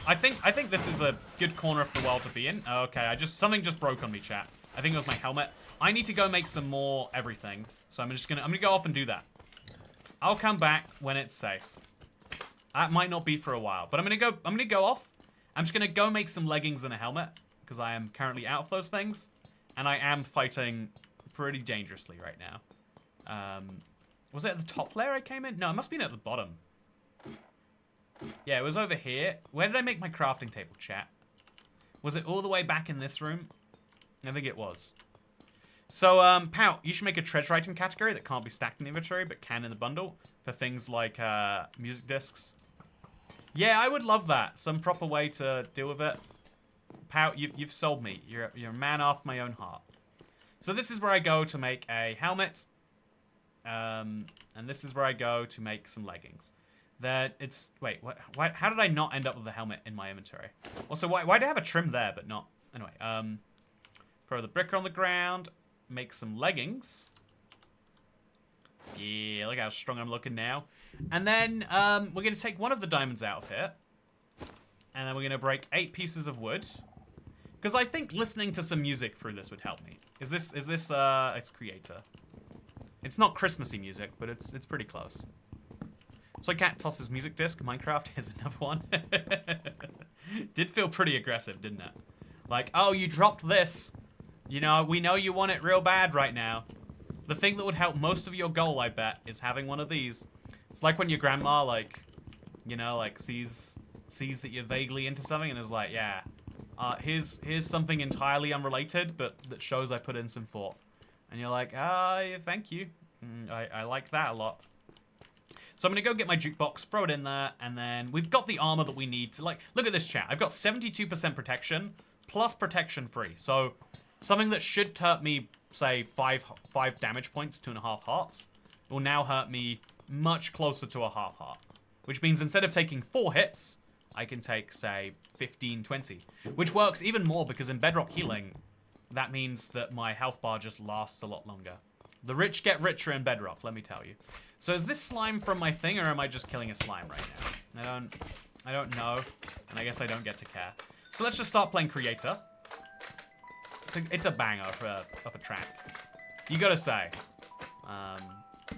I think this is a good corner of the world to be in. Okay, something just broke on me, chat. I think it was my helmet. I need to go make some more everything. So I'm gonna go off and do that. I'll come back when it's safe. That might not be for a while, but I'm gonna go off. I'm just gonna go make some leggings and a helmet because I am currently out of those things, and I am fighting pretty dangerously right now. Was it at the top layer I came in? No, it must have been at the bottom. Yeah, it was over here. Where did I make my crafting table, chat? Was it all the way back in this room? I think it was. So, Pout, you should make a treasure item category that can't be stacked in the inventory, but can in the bundle for things like music discs. Yeah, I would love that. Some proper way to deal with it. Pout, you've sold me. You're a man after my own heart. So this is where I go to make a helmet. And this is where I go to make some leggings. That it's... Wait, why, how did I not end up with the helmet in my inventory? Also, why do I have a trim there, but not... Anyway, throw the brick on the ground. Make some leggings. Yeah, look how strong I'm looking now. And then, we're going to take one of the diamonds out of here. And then we're going to break 8 pieces of wood. Because I think listening to some music through this would help me. Is this, it's Creator. It's not Christmassy music, but it's pretty close. So Cat tosses music disc. Minecraft, here's another one. Did feel pretty aggressive, didn't it? Like, oh, you dropped this. You know, we know you want it real bad right now. The thing that would help most of your goal, I bet, is having one of these. It's like when your grandma, like, you know, like, sees that you're vaguely into something and is like, yeah, here's something entirely unrelated, but that shows I put in some thought. And you're like, yeah, thank you. I like that a lot. So I'm going to go get my jukebox, throw it in there, and then we've got the armor that we need to, like, look at this chat. I've got 72% protection plus protection free. So something that should hurt me, say, 5 damage points, 2.5 hearts, will now hurt me much closer to a half heart. Which means instead of taking 4 hits, I can take, say, 15, 20. Which works even more because in Bedrock healing, that means that my health bar just lasts a lot longer. The rich get richer in Bedrock, let me tell you. So is this slime from my thing, or am I just killing a slime right now? I don't know, and I guess I don't get to care. So let's just start playing Creator. It's a banger of a track. You gotta say.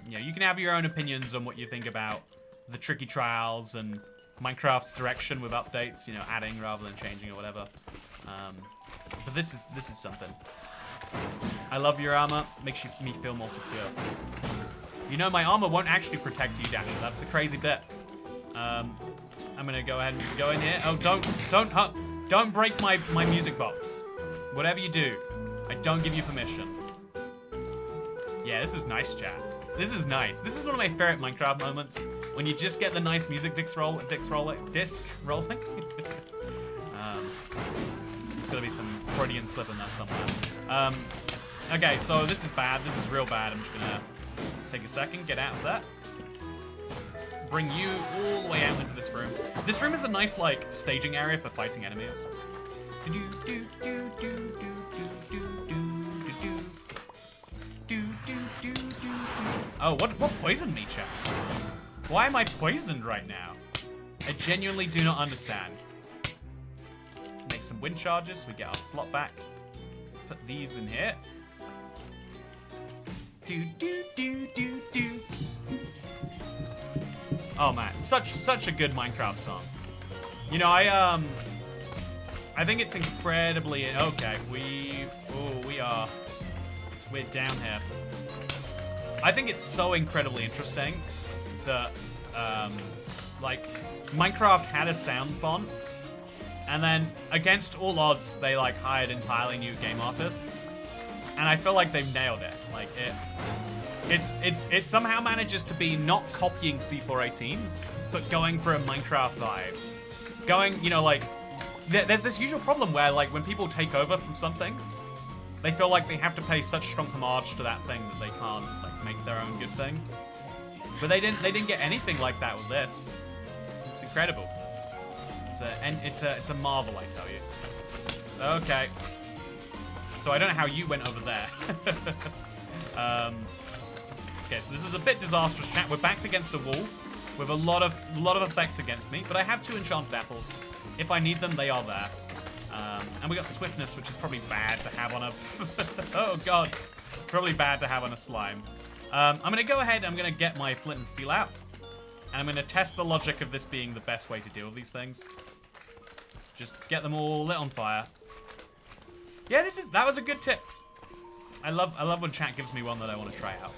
You know, you can have your own opinions on what you think about the tricky trials and Minecraft's direction with updates, you know, adding rather than changing or whatever. But this is something. I love your armor. Makes me feel more secure. You know, my armor won't actually protect you, Dasher. That's the crazy bit. I'm gonna go ahead and go in here. Oh, don't break my music box. Whatever you do, I don't give you permission. Yeah, this is nice, chat. This is nice. This is one of my favorite Minecraft moments. When you just get the nice music disc rolling. There's gonna be some Freudian slip in that somewhere. Okay, so this is bad. This is real bad. I'm just gonna take a second, get out of that. Bring you all the way out into this room. This room is a nice, like, staging area for fighting enemies. Oh, what poisoned me, chat? Why am I poisoned right now? I genuinely do not understand. Make some wind charges. We get our slot back. Put these in here. Oh man, such a good Minecraft song. You know, I think it's incredibly okay. We're down here. I think it's so incredibly interesting that like Minecraft had a sound font, and then against all odds they like hired entirely new game artists, and I feel like they've nailed it. Like it somehow manages to be not copying C418, but going for a Minecraft vibe. Going, you know, like there's this usual problem where like when people take over from something, they feel like they have to pay such strong homage to that thing that they can't like make their own good thing. But they didn't get anything like that with this. It's incredible. It's a marvel, I tell you. Okay. So I don't know how you went over there. Okay, so this is a bit disastrous, chat. We're backed against a wall with a lot of effects against me, but I have 2 enchanted apples. If I need them, they are there. And we got swiftness, which is probably bad to have on a... oh, God. Probably bad to have on a slime. I'm going to go ahead and I'm going to get my flint and steel out. And I'm going to test the logic of this being the best way to deal with these things. Just get them all lit on fire. Yeah, that was a good tip. I love when chat gives me one that I want to try out.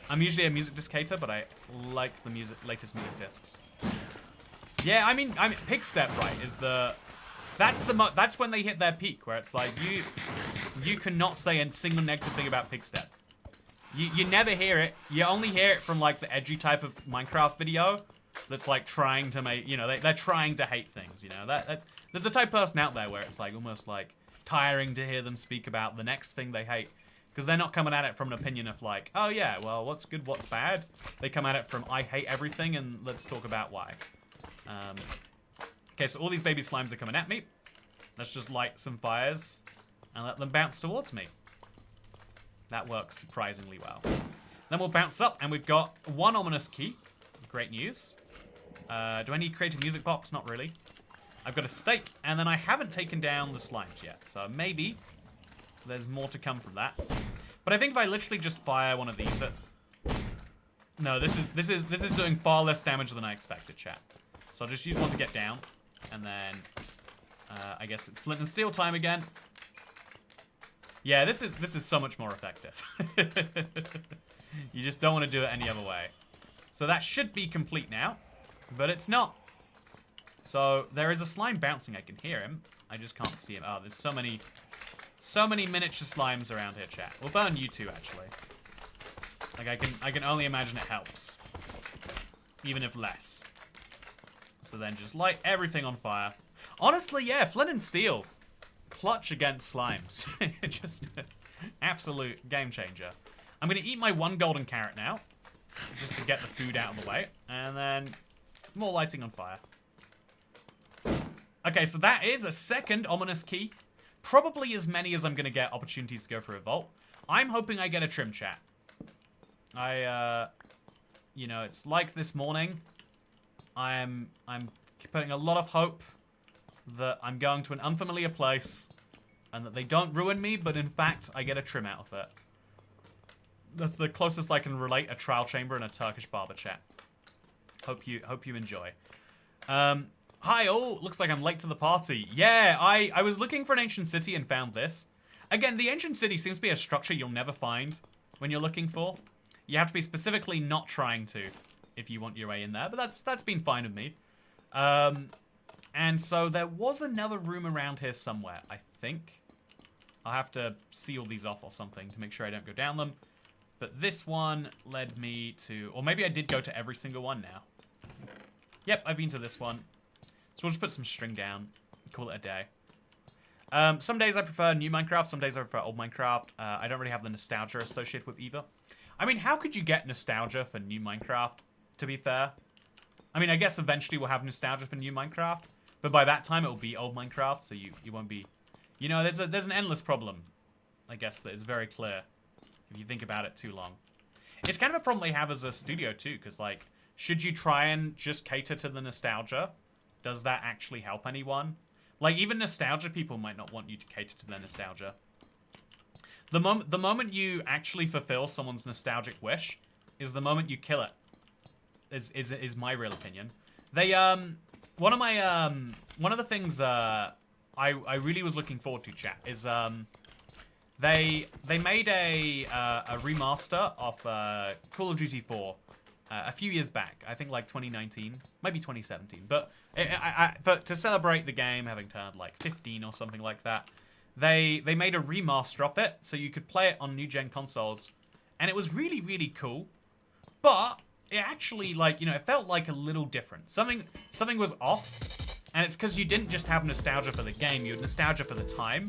I'm usually a music disc hater, but I like the latest music discs. Yeah, I mean, Pig Step, right, is the... That's when they hit their peak, where it's like, you cannot say a single negative thing about Pig Step. You never hear it. You only hear it from, like, the edgy type of Minecraft video that's, like, trying to make, you know, they're trying to hate things, you know? There's a type of person out there where it's, like, almost, like, tiring to hear them speak about the next thing they hate. Because they're not coming at it from an opinion of like, oh yeah, well, what's good, what's bad. They come at it from, I hate everything, and let's talk about why. Okay, so all these baby slimes are coming at me. Let's just light some fires and let them bounce towards me. That works surprisingly well. Then we'll bounce up, and we've got 1 ominous key. Great news. Do I need creative music box? Not really. I've got a stake, and then I haven't taken down the slimes yet, so maybe there's more to come from that. But I think if I literally just fire one of these at... No, this is doing far less damage than I expected, chat. So I'll just use one to get down, and then I guess it's flint and steel time again. Yeah, this is so much more effective. You just don't want to do it any other way. So that should be complete now, but it's not. So there is a slime bouncing. I can hear him. I just can't see him. Oh, there's so many miniature slimes around here, chat. We'll burn you two, actually. Like, I can only imagine it helps. Even if less. So then just light everything on fire. Honestly, yeah, flint and steel. Clutch against slimes. Just absolute game changer. I'm going to eat my 1 golden carrot now. Just to get the food out of the way. And then more lighting on fire. Okay, so that is a second ominous key. Probably as many as I'm going to get opportunities to go for a vault. I'm hoping I get a trim, chat. You know, it's like this morning. I'm putting a lot of hope that I'm going to an unfamiliar place and that they don't ruin me, but in fact, I get a trim out of it. That's the closest I can relate a trial chamber and a Turkish barber, chat. Hope you enjoy. Hi all, looks like I'm late to the party. Yeah, I was looking for an ancient city and found this. Again, the ancient city seems to be a structure you'll never find when you're looking for. You have to be specifically not trying to if you want your way in there, but that's been fine with me. And so there was another room around here somewhere, I think. I'll have to seal these off or something to make sure I don't go down them. But this one led me to... Or maybe I did go to every single one now. Yep, I've been to this one. So we'll just put some string down. Call it a day. Some days I prefer new Minecraft. Some days I prefer old Minecraft. I don't really have the nostalgia associated with either. I mean, how could you get nostalgia for new Minecraft, to be fair? I mean, I guess eventually we'll have nostalgia for new Minecraft. But by that time, it will be old Minecraft. So you won't be... You know, there's an endless problem, I guess, that is very clear. If you think about it too long. It's kind of a problem they have as a studio too, because like, should you try and just cater to the nostalgia? Does that actually help anyone? Like, even nostalgia people might not want you to cater to their nostalgia. The moment you actually fulfill someone's nostalgic wish is the moment you kill it. Is my real opinion. They one of the things I really was looking forward to, chat, is They made a remaster of Call of Duty 4 a few years back. I think like 2019, maybe 2017. But to celebrate the game having turned like 15 or something like that, they made a remaster of it so you could play it on new gen consoles, and it was really, really cool. But it actually, like, you know, it felt like a little different. Something was off. And it's because you didn't just have nostalgia for the game, you had nostalgia for the time.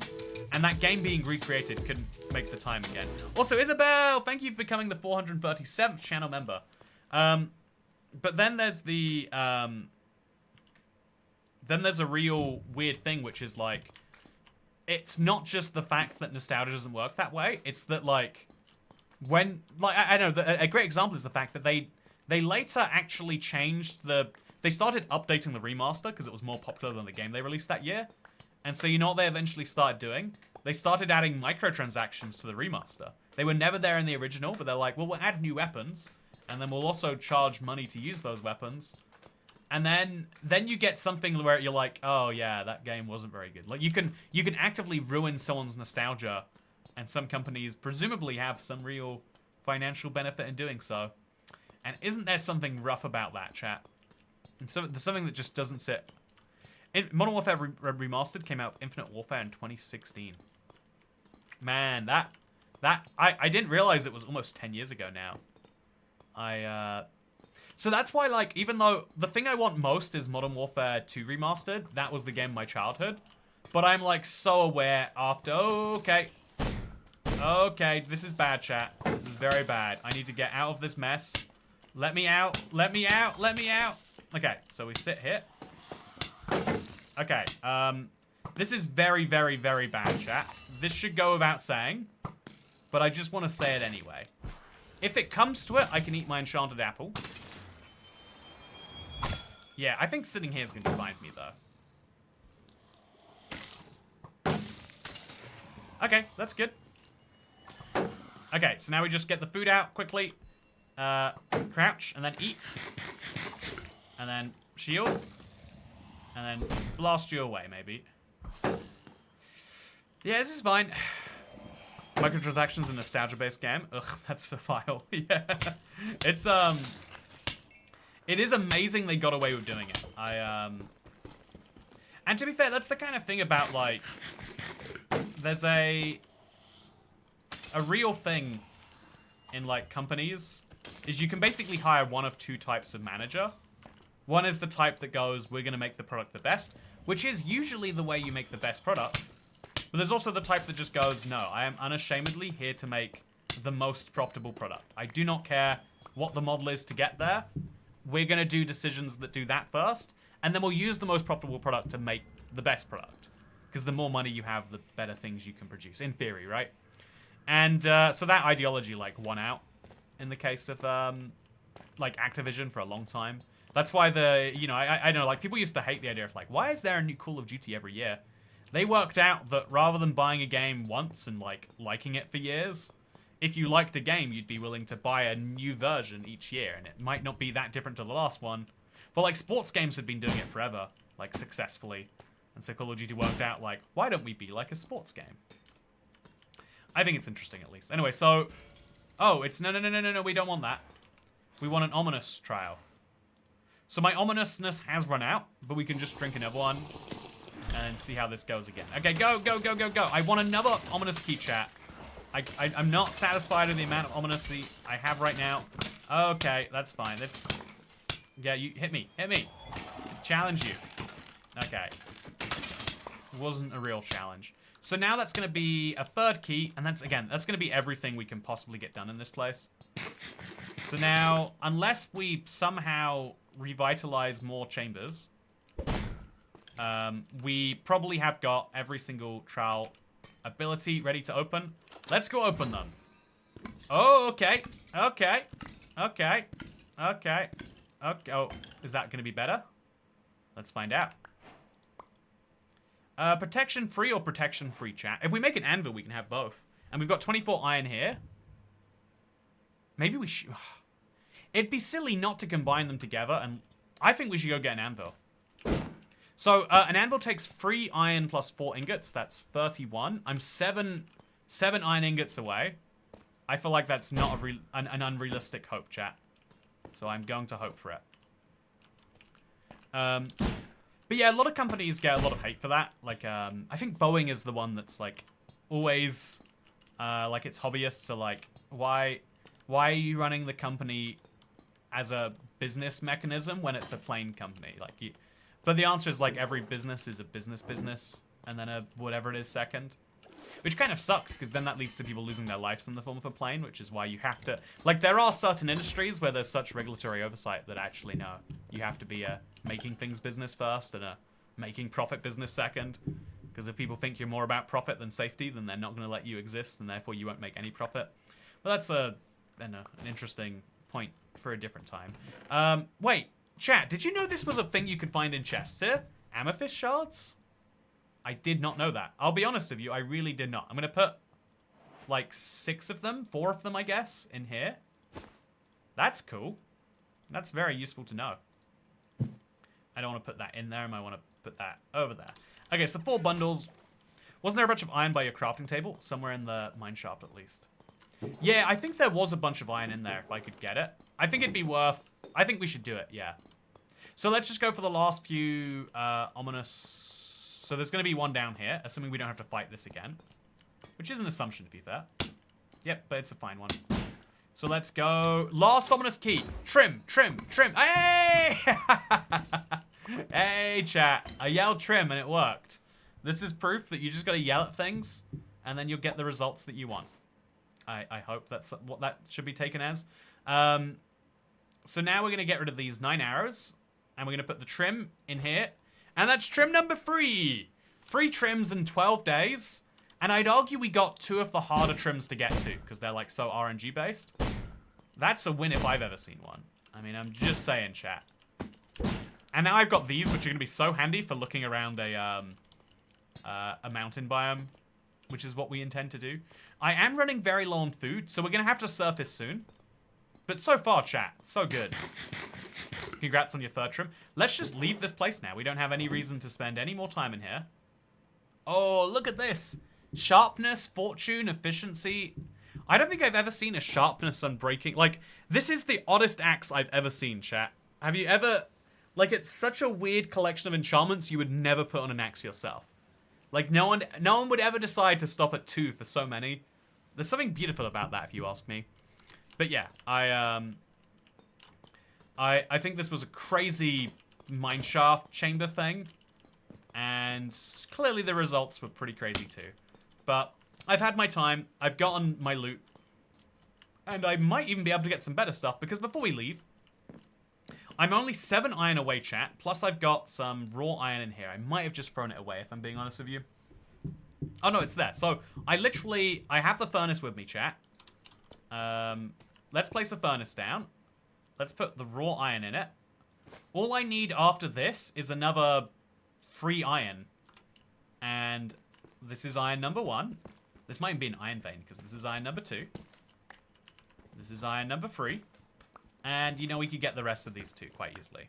And that game being recreated could make the time again. Also, Isabel, thank you for becoming the 437th channel member. But then there's the... then there's a real weird thing, which is like... It's not just the fact that nostalgia doesn't work that way. It's that, like... When... Like, I know, a great example is the fact that they later actually changed the... They started updating the remaster because it was more popular than the game they released that year. And so you know what they eventually started doing? They started adding microtransactions to the remaster. They were never there in the original, but they're like, well, we'll add new weapons, and then we'll also charge money to use those weapons. And then you get something where you're like, oh yeah, that game wasn't very good. Like you can actively ruin someone's nostalgia, and some companies presumably have some real financial benefit in doing so. And isn't there something rough about that, chat? And so there's something that just doesn't sit. Modern Warfare Remastered came out with Infinite Warfare in 2016. Man, I didn't realize it was almost 10 years ago now. So that's why, like, even though the thing I want most is Modern Warfare 2 Remastered, that was the game of my childhood. But I'm, like, so aware after, okay, Okay, this is bad, chat. This is very bad. I need to get out of this mess. Let me out. Let me out. Let me out. Okay, so we sit here. Okay, this is very, very, very bad, chat. This should go without saying, but I just want to say it anyway. If it comes to it, I can eat my enchanted apple. Yeah, I think sitting here is going to be fine for me, though. Okay, that's good. Okay, so now we just get the food out quickly. Crouch, and then eat. And then shield. And then blast you away, maybe. Yeah, this is fine. Microtransactions and nostalgia-based game. Ugh, that's the file. Yeah. It's, it is amazing they got away with doing it. And to be fair, that's the kind of thing about, like, there's a real thing in, like, companies is you can basically hire one of two types of manager. One is the type that goes, we're going to make the product the best, which is usually the way you make the best product. But there's also the type that just goes, no, I am unashamedly here to make the most profitable product. I do not care what the model is to get there. We're going to do decisions that do that first, and then we'll use the most profitable product to make the best product. Because the more money you have, the better things you can produce, in theory, right? And so that ideology, like, won out in the case of, like, Activision for a long time. That's why you know, I don't know, like, people used to hate the idea of, like, why is there a new Call of Duty every year? They worked out that rather than buying a game once and, like, liking it for years, if you liked a game, you'd be willing to buy a new version each year, and it might not be that different to the last one. But, like, sports games had been doing it forever, like, successfully. And so Call of Duty worked out, like, why don't we be like a sports game? I think it's interesting, at least. Anyway, so... Oh, it's... No, we don't want that. We want an ominous trial. So my ominousness has run out, but we can just drink another one and see how this goes again. Okay, go. I want another ominous key, chat. I'm not satisfied with the amount of ominousy I have right now. Okay, that's fine. Yeah, you hit me. Challenge you. Okay. Wasn't a real challenge. So now that's going to be a third key, and that's going to be everything we can possibly get done in this place. So now, unless we somehow revitalize more chambers, we probably have got every single trial ability ready to open. Let's go open them. Oh, okay. Oh, is that going to be better? Let's find out. Protection free or protection free, chat? If we make an anvil, we can have both. And we've got 24 iron here. Maybe we should... It'd be silly not to combine them together, and I think we should go get an anvil. So, an anvil takes 3 iron plus 4 ingots. That's 31. I'm 7 iron ingots away. I feel like that's not an unrealistic hope, chat. So I'm going to hope for it. But yeah, a lot of companies get a lot of hate for that. Like, I think Boeing is the one that's, like, always, like, its hobbyists are like, why are you running the company as a business mechanism when it's a plane company? Like, but the answer is, like, every business is a business, and then a whatever it is second. Which kind of sucks, because then that leads to people losing their lives in the form of a plane, which is why you have to... Like, there are certain industries where there's such regulatory oversight that actually, no, you have to be a making things business first and a making profit business second. Because if people think you're more about profit than safety, then they're not going to let you exist, and therefore you won't make any profit. But that's an interesting point for a different time. Wait, chat, did you know this was a thing you could find in chests here? Amethyst shards? I did not know that. I'll be honest with you, I really did not. I'm going to put, like, 6 of them, 4 of them, I guess, in here. That's cool. That's very useful to know. I don't want to put that in there. I might want to put that over there. Okay, so 4 bundles. Wasn't there a bunch of iron by your crafting table? Somewhere in the mine shaft, at least. Yeah, I think there was a bunch of iron in there, if I could get it. I think it'd be worth... I think we should do it, yeah. So let's just go for the last few ominous... So there's going to be one down here, assuming we don't have to fight this again. Which is an assumption, to be fair. Yep, but it's a fine one. So let's go. Last ominous key. Trim. Hey! Hey, chat. I yelled trim and it worked. This is proof that you just got to yell at things, and then you'll get the results that you want. I hope that's what that should be taken as. So now we're going to get rid of these 9 arrows. And we're going to put the trim in here. And that's trim number 3. 3 trims in 12 days. And I'd argue we got 2 of the harder trims to get to. Because they're like so RNG based. That's a win if I've ever seen one. I mean, I'm just saying, chat. And now I've got these, which are going to be so handy for looking around a mountain biome. Which is what we intend to do. I am running very low on food. So we're going to have to surface soon. But so far, chat, so good. Congrats on your third trim. Let's just leave this place now. We don't have any reason to spend any more time in here. Oh, look at this. Sharpness, fortune, efficiency. I don't think I've ever seen a sharpness unbreaking. Like, this is the oddest axe I've ever seen, chat. Have you ever... Like, it's such a weird collection of enchantments you would never put on an axe yourself. Like, no one would ever decide to stop at 2 for so many. There's something beautiful about that, if you ask me. But yeah, I think this was a crazy mineshaft chamber thing. And clearly the results were pretty crazy too. But I've had my time. I've gotten my loot. And I might even be able to get some better stuff. Because before we leave, I'm only 7 iron away, chat. Plus I've got some raw iron in here. I might have just thrown it away, if I'm being honest with you. Oh no, it's there. So I have the furnace with me, chat. Let's place the furnace down. Let's put the raw iron in it. All I need after this is another 3 iron. And this is iron number 1. This might be an iron vein, because this is iron number 2. This is iron number 3. And, you know, we could get the rest of these 2 quite easily.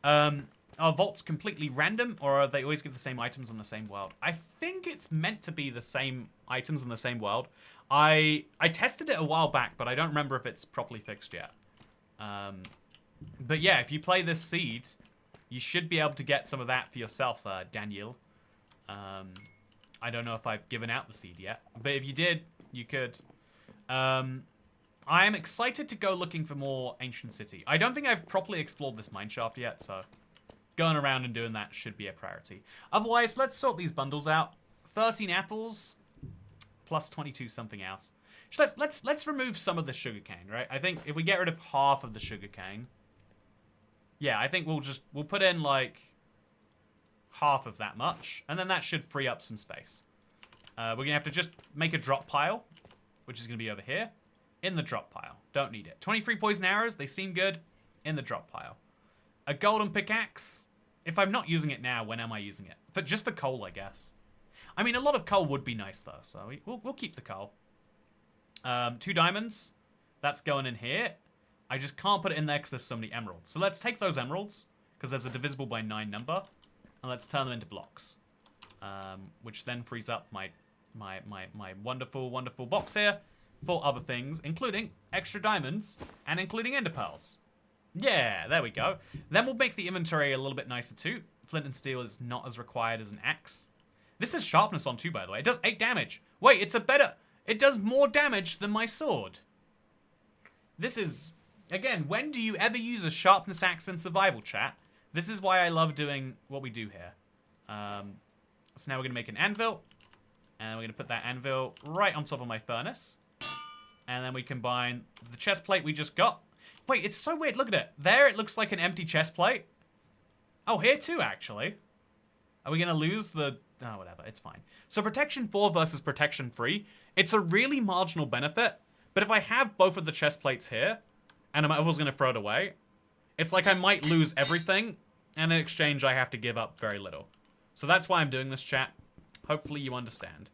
Are vaults completely random, or are they always give the same items on the same world? I think it's meant to be the same items in the same world. I tested it a while back, but I don't remember if it's properly fixed yet. But yeah, if you play this seed, you should be able to get some of that for yourself, Daniel. I don't know if I've given out the seed yet, but if you did, you could. I am excited to go looking for more Ancient City. I don't think I've properly explored this mineshaft yet, so going around and doing that should be a priority. Otherwise, let's sort these bundles out. 13 apples plus 22 something else. Let's remove some of the sugarcane, right? I think if we get rid of half of the sugarcane, yeah, I think we'll put in like half of that much, and then that should free up some space. We're gonna have to just make a drop pile, which is gonna be over here. In the drop pile. Don't need it. 23 poison arrows. They seem good. In the drop pile. A golden pickaxe. If I'm not using it now, when am I using it? Just for coal, I guess. I mean, a lot of coal would be nice, though. So we'll keep the coal. 2 diamonds. That's going in here. I just can't put it in there because there's so many emeralds. So let's take those emeralds, because there's a divisible by 9 number. And let's turn them into blocks. Which then frees up my wonderful, wonderful box here. For other things, including extra diamonds and including ender pearls. Yeah, there we go. Then we'll make the inventory a little bit nicer too. Flint and steel is not as required as an axe. This has sharpness on too, by the way. It does 8 damage. Wait, it does more damage than my sword. This is, again, when do you ever use a sharpness axe in survival, chat? This is why I love doing what we do here. So now we're going to make an anvil. And we're going to put that anvil right on top of my furnace. And then we combine the chest plate we just got. Wait, it's so weird. Look at it. There, it looks like an empty chest plate. Oh, here too, actually. Are we going to lose the... Oh, whatever. It's fine. So protection 4 versus protection 3. It's a really marginal benefit. But if I have both of the chest plates here, and I was going to throw it away, it's like I might lose everything, and in exchange, I have to give up very little. So that's why I'm doing this, chat. Hopefully you understand.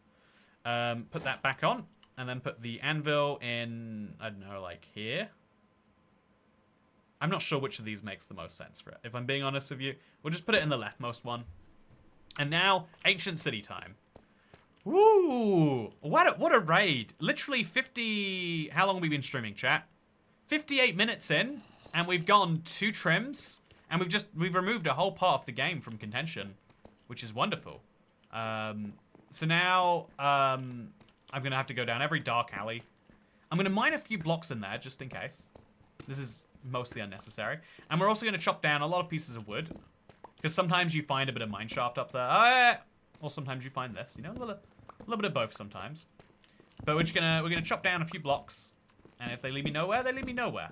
Put that back on. And then put the anvil in, I don't know, like here. I'm not sure which of these makes the most sense for it. If I'm being honest with you, we'll just put it in the leftmost one. And now, Ancient City time. Woo! What a raid. Literally 50... How long have we been streaming, chat? 58 minutes in, and we've gotten 2 trims, and we've removed a whole part of the game from contention, which is wonderful. So now, I'm going to have to go down every dark alley. I'm going to mine a few blocks in there, just in case. This is mostly unnecessary. And we're also going to chop down a lot of pieces of wood. Because sometimes you find a bit of mineshaft up there. Or sometimes you find this, you know? A little bit of both sometimes. But we're gonna chop down a few blocks, and if they lead me nowhere, they lead me nowhere.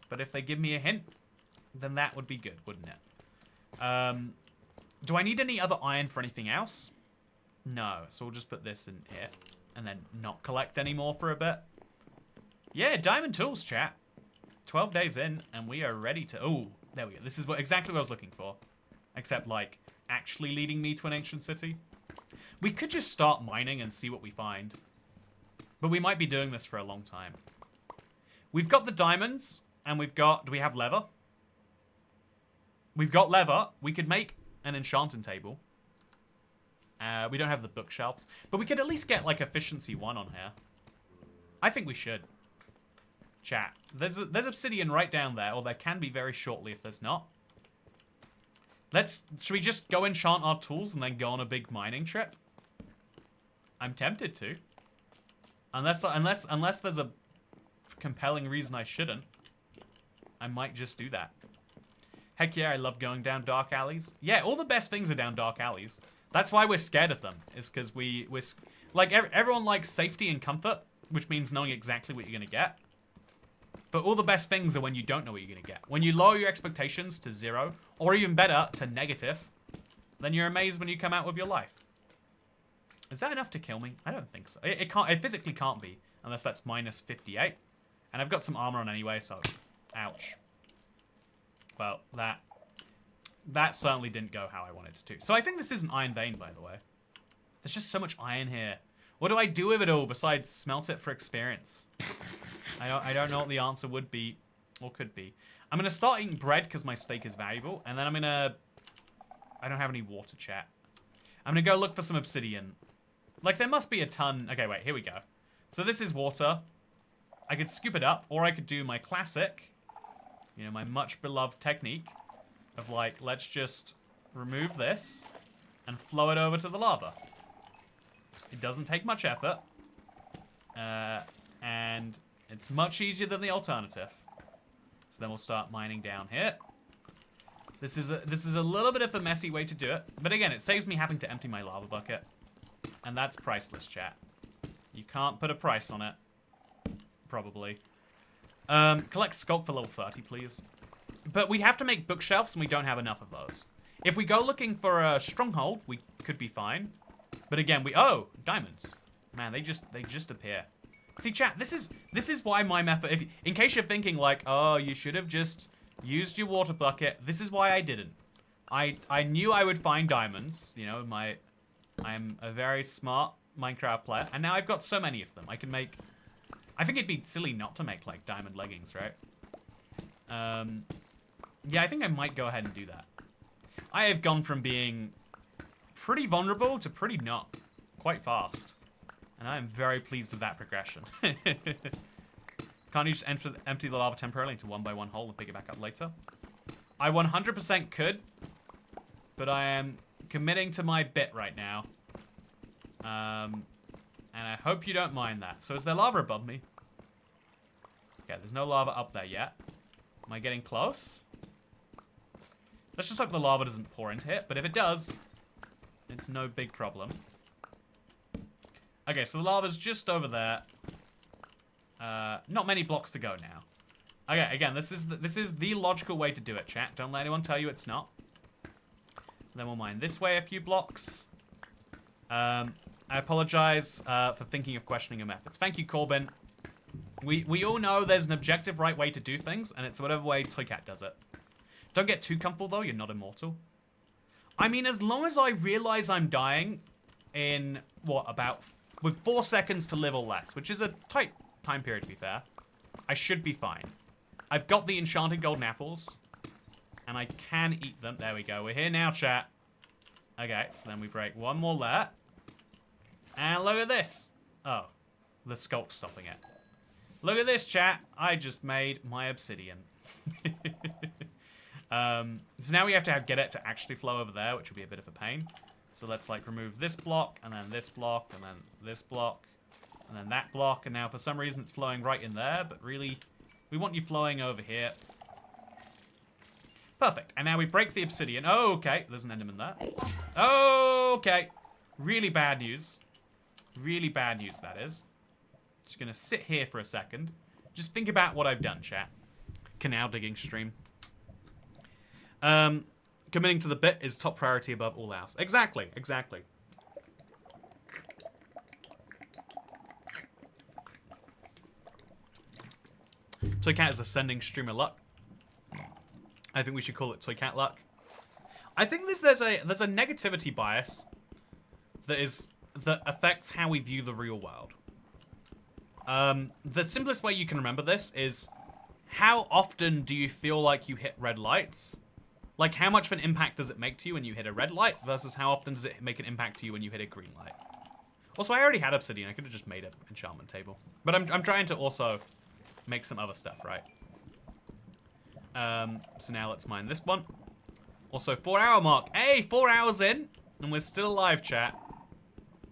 But if they give me a hint, then that would be good, wouldn't it? Do I need any other iron for anything else? No, so we'll just put this in here, and then not collect any more for a bit. Yeah, diamond tools, chat. 12 days in, and we are ready to... Oh, there we go. This is exactly what I was looking for. Except, like, actually leading me to an ancient city. We could just start mining and see what we find. But we might be doing this for a long time. We've got the diamonds, and we've got... Do we have leather? We've got leather. We could make an enchanting table. We don't have the bookshelves. But we could at least get, like, efficiency 1 on here. I think we should. Chat. There's obsidian right down there, or there can be very shortly if there's not. Should we just go enchant our tools and then go on a big mining trip? I'm tempted to. Unless there's a compelling reason I shouldn't. I might just do that. Heck yeah, I love going down dark alleys. Yeah, all the best things are down dark alleys. That's why we're scared of them, is because we're like, everyone likes safety and comfort, which means knowing exactly what you're going to get. But all the best things are when you don't know what you're going to get. When you lower your expectations to 0, or even better, to negative, then you're amazed when you come out with your life. Is that enough to kill me? I don't think so. It physically can't be, unless that's minus 58. And I've got some armor on anyway, so ouch. Well, that certainly didn't go how I wanted it to. So I think this is an iron vein, by the way. There's just so much iron here. What do I do with it all besides smelt it for experience? I don't know what the answer would be, or could be. I'm going to start eating bread because my steak is valuable. And then I'm going to... I don't have any water, chat. I'm going to go look for some obsidian. Like, there must be a ton... Okay, wait, here we go. So this is water. I could scoop it up, or I could do my classic, you know, my much beloved technique of, like, let's just remove this and flow it over to the lava. It doesn't take much effort. And it's much easier than the alternative. So then we'll start mining down here. This is a little bit of a messy way to do it. But again, it saves me having to empty my lava bucket. And that's priceless, chat. You can't put a price on it. Probably. Collect sculpt for level 30, please. But we'd have to make bookshelves, and we don't have enough of those. If we go looking for a stronghold, we could be fine. But again, oh, diamonds. Man, they just appear. See, chat, this is why my method, in case you're thinking like, oh, you should have just used your water bucket, this is why I didn't. I knew I would find diamonds, you know, I'm a very smart Minecraft player, and now I've got so many of them. I can make, I think it'd be silly not to make, like, diamond leggings, right? Yeah, I think I might go ahead and do that. I have gone from being pretty vulnerable to pretty not, quite fast. And I am very pleased with that progression. Can't you just empty the lava temporarily into 1 by 1 hole and pick it back up later? I 100% could, but I am committing to my bit right now. And I hope you don't mind that. So is there lava above me? Okay, there's no lava up there yet. Am I getting close? Let's just hope the lava doesn't pour into it, but if it does, it's no big problem. Okay, so the lava's just over there. Not many blocks to go now. Okay, again, this is the logical way to do it, chat. Don't let anyone tell you it's not. Then we'll mine this way a few blocks. I apologize for thinking of questioning your methods. Thank you, Corbin. We all know there's an objective right way to do things, and it's whatever way Toycat does it. Don't get too comfortable, though. You're not immortal. I mean, as long as I realize I'm dying in, what, with 4 seconds to live or less, which is a tight time period, to be fair, I should be fine. I've got the enchanted golden apples, and I can eat them. There we go. We're here now, chat. Okay, so then we break one more there. And look at this. Oh, the skulk's stopping it. Look at this, chat. I just made my obsidian. So now we have to get it to actually flow over there, which will be a bit of a pain. So let's, like, remove this block, and then this block, and then this block, and then that block. And now for some reason it's flowing right in there, but really we want you flowing over here. Perfect. And now we break the obsidian. Oh, okay. There's an enderman there. Oh, okay. Really bad news. Really bad news, that is. Just gonna sit here for a second. Just think about what I've done, chat. Canal digging stream. Committing to the bit is top priority above all else. Exactly, exactly. Toycat is ascending streamer luck. I think we should call it Toycat luck. I think there's a negativity bias that affects how we view the real world. The simplest way you can remember this is, how often do you feel like you hit red lights? Like, how much of an impact does it make to you when you hit a red light versus how often does it make an impact to you when you hit a green light? Also, I already had obsidian. I could have just made an enchantment table. But I'm trying to also make some other stuff, right? So now let's mine this one. Also, 4-hour mark. Hey, 4 hours in, and we're still alive, chat.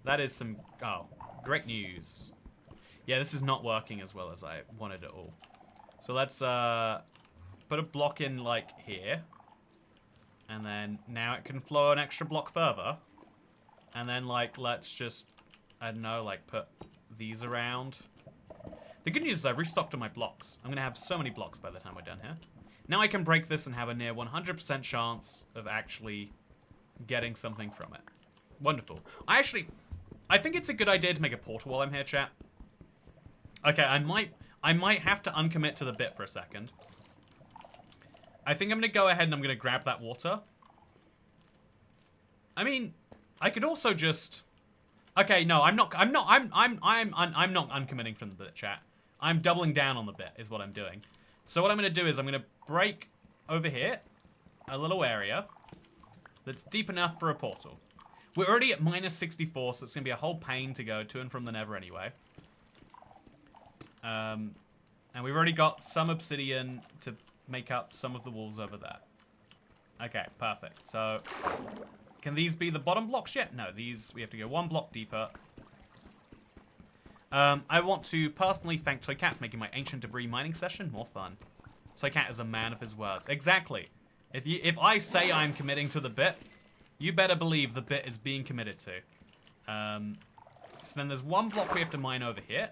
That is some... Oh, great news. Yeah, this is not working as well as I wanted it all. So let's put a block in, like, here. And then now it can flow an extra block further. And then, like, let's just, I don't know, like, put these around. The good news is I've restocked on my blocks. I'm going to have so many blocks by the time we're done here. Now I can break this and have a near 100% chance of actually getting something from it. Wonderful. I think it's a good idea to make a portal while I'm here, chat. Okay, I might have to uncommit to the bit for a second. I think I'm going to go ahead and I'm going to grab that water. I mean, I could also just... Okay, no, I'm not uncommitting from the bit, chat. I'm doubling down on the bit, is what I'm doing. So what I'm going to do is I'm going to break over here a little area that's deep enough for a portal. We're already at -64, so it's going to be a whole pain to go to and from the nether anyway. And we've already got some obsidian to make up some of the walls over there. Okay, perfect. So, can these be the bottom blocks yet? No, these, we have to go one block deeper. I want to personally thank Toycat for making my ancient debris mining session more fun. Toycat is a man of his words. Exactly. If I say I'm committing to the bit, you better believe the bit is being committed to. So then there's one block we have to mine over here.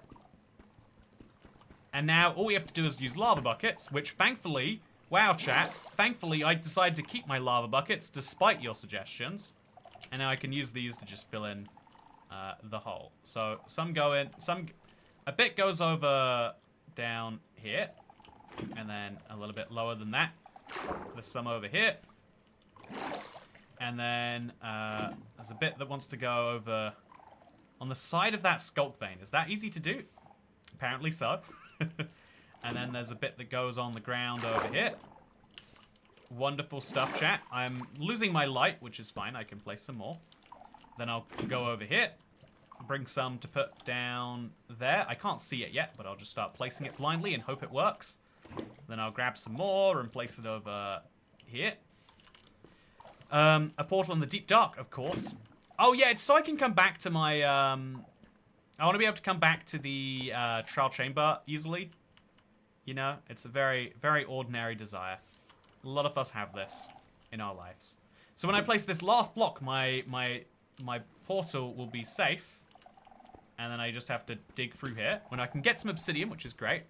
And now all we have to do is use lava buckets, which thankfully, wow chat, thankfully I decided to keep my lava buckets despite your suggestions. And now I can use these to just fill in the hole. So some go in, a bit goes over down here. And then a little bit lower than that. There's some over here. And then there's a bit that wants to go over on the side of that sculk vein. Is that easy to do? Apparently so. And then there's a bit that goes on the ground over here. Wonderful stuff, chat. I'm losing my light, which is fine. I can place some more. Then I'll go over here. Bring some to put down there. I can't see it yet, but I'll just start placing it blindly and hope it works. Then I'll grab some more and place it over here. A portal in the deep dark, of course. Oh, yeah, it's so I can come back to my... I want to be able to come back to the trial chamber easily. You know, it's a very, very ordinary desire. A lot of us have this in our lives. So when I place this last block, my portal will be safe. And then I just have to dig through here. When I can get some obsidian, which is great.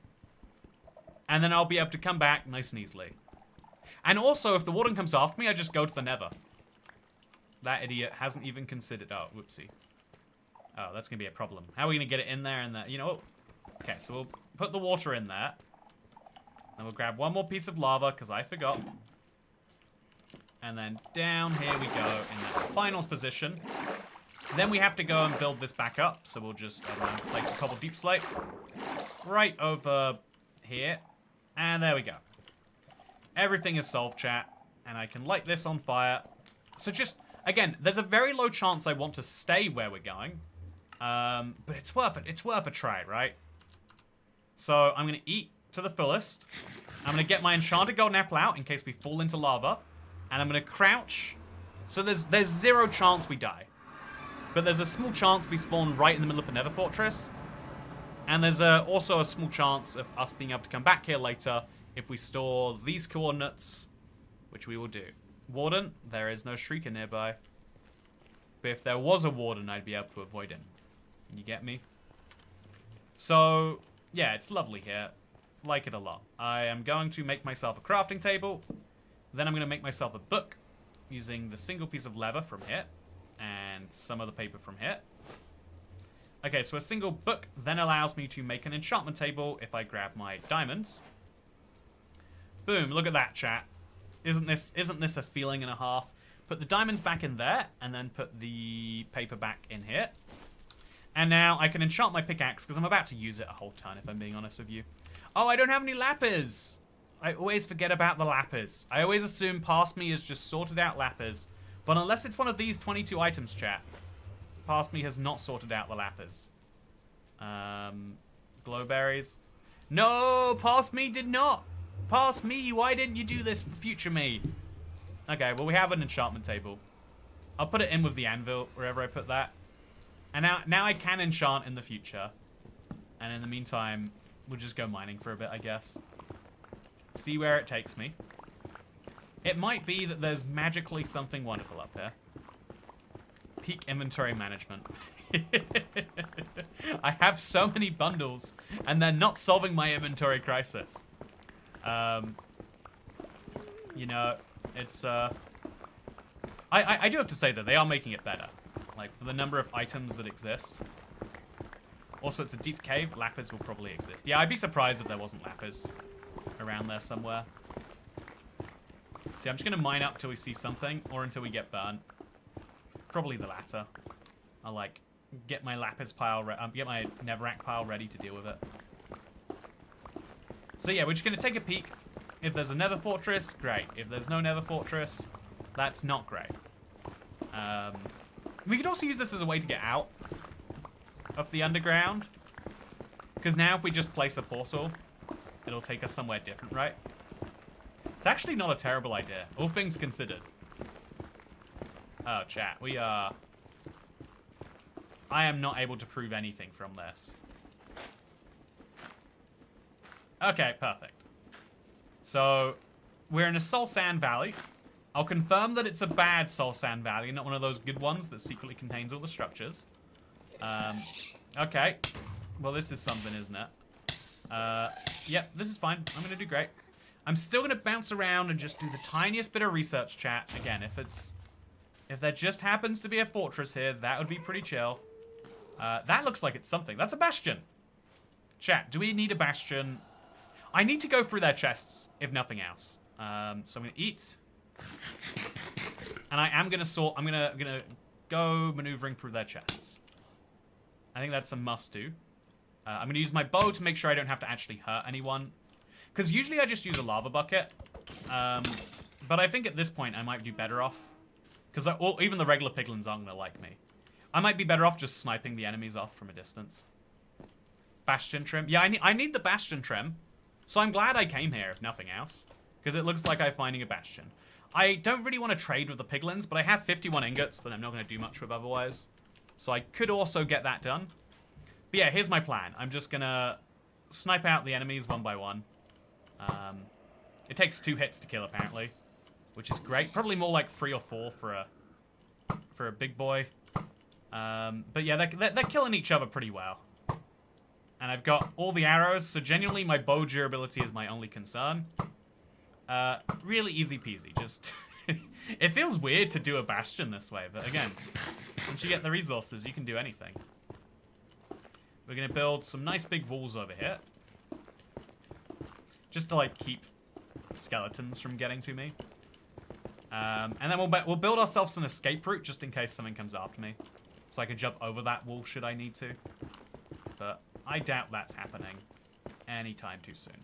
And then I'll be able to come back nice and easily. And also, if the warden comes after me, I just go to the nether. That idiot hasn't even considered... Oh, whoopsie. Oh, that's going to be a problem. How are we going to get it in there and there? You know, okay, so we'll put the water in there. Then we'll grab one more piece of lava, because I forgot. And then down here we go in that final position. Then we have to go and build this back up. So we'll just place a cobble deep slate right over here. And there we go. Everything is solved, chat. And I can light this on fire. So just, again, there's a very low chance I want to stay where we're going. But it's worth it. It's worth a try, right? So I'm going to eat to the fullest. I'm going to get my enchanted golden apple out in case we fall into lava. And I'm going to crouch. So there's zero chance we die. But there's a small chance we spawn right in the middle of the nether fortress. And there's also a small chance of us being able to come back here later if we store these coordinates, which we will do. Warden, there is no shrieker nearby. But if there was a warden, I'd be able to avoid him. You get me? So, yeah, it's lovely here. Like it a lot. I am going to make myself a crafting table. Then I'm going to make myself a book using the single piece of leather from here and some other paper from here. Okay, so a single book then allows me to make an enchantment table if I grab my diamonds. Boom, look at that, chat. Isn't this a feeling and a half? Put the diamonds back in there and then put the paper back in here. And now I can enchant my pickaxe because I'm about to use it a whole ton if I'm being honest with you. Oh, I don't have any lapis. I always forget about the lapis. I always assume past me is just sorted out lapis. But unless it's one of these 22 items, chat, past me has not sorted out the lapis. Glowberries. No, past me did not. Past me, why didn't you do this, future me? Okay, well we have an enchantment table. I'll put it in with the anvil, wherever I put that. And now I can enchant in the future. And in the meantime, we'll just go mining for a bit, I guess. See where it takes me. It might be that there's magically something wonderful up here. Peak inventory management. I have so many bundles, and they're not solving my inventory crisis. You know, it's, I do have to say that they are making it better. Like, for the number of items that exist. Also, it's a deep cave. Lapis will probably exist. Yeah, I'd be surprised if there wasn't lapis around there somewhere. See, I'm just going to mine up till we see something, or until we get burnt. Probably the latter. I'll, like, get my lapis pile, get my netherrack pile ready to deal with it. So yeah, we're just going to take a peek. If there's a nether fortress, great. If there's no nether fortress, that's not great. We could also use this as a way to get out of the underground. Because now if we just place a portal, it'll take us somewhere different, right? It's actually not a terrible idea, all things considered. Oh, chat, we are... I am not able to prove anything from this. Okay, perfect. So, we're in a soul sand valley. I'll confirm that it's a bad soul sand valley, not one of those good ones that secretly contains all the structures. Okay. Well, this is something, isn't it? Yep, this is fine. I'm gonna do great. I'm still gonna bounce around and just do the tiniest bit of research, chat. Again, if there just happens to be a fortress here, that would be pretty chill. That looks like it's something. That's a bastion. Chat, do we need a bastion? I need to go through their chests, if nothing else. So I'm gonna eat. And I am gonna sort, I'm gonna go maneuvering through their chests. I think that's a must do. I'm gonna use my bow to make sure I don't have to actually hurt anyone. Because usually I just use a lava bucket. But I think at this point I might do better off. Because even the regular piglins aren't gonna like me. I might be better off just sniping the enemies off from a distance. Bastion trim. Yeah, I need the bastion trim. So I'm glad I came here, if nothing else. Because it looks like I'm finding a bastion. I don't really want to trade with the piglins, but I have 51 ingots that I'm not going to do much with otherwise. So I could also get that done. But yeah, here's my plan. I'm just going to snipe out the enemies one by one. It takes 2 hits to kill, apparently. Which is great. Probably more like 3 or 4 for a big boy. But yeah, they're killing each other pretty well. And I've got all the arrows, so genuinely my bow durability is my only concern. Really easy peasy, just... It feels weird to do a bastion this way, but again, once you get the resources, you can do anything. We're gonna build some nice big walls over here. Just to, like, keep skeletons from getting to me. And then we'll build ourselves an escape route, just in case something comes after me. So I can jump over that wall should I need to. But I doubt that's happening anytime too soon.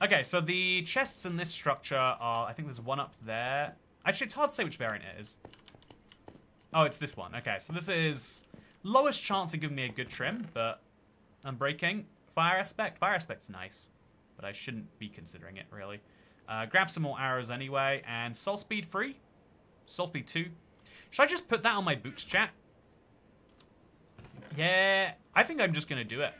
Okay, so the chests in this structure are... I think there's one up there. Actually, it's hard to say which variant it is. Oh, it's this one. Okay, so this is lowest chance of giving me a good trim, but I'm breaking. Fire aspect. Fire aspect's nice, but I shouldn't be considering it, really. Grab some more arrows anyway, and soul speed 3. Soul speed 2. Should I just put that on my boots, chat? Yeah, I think I'm just going to do it.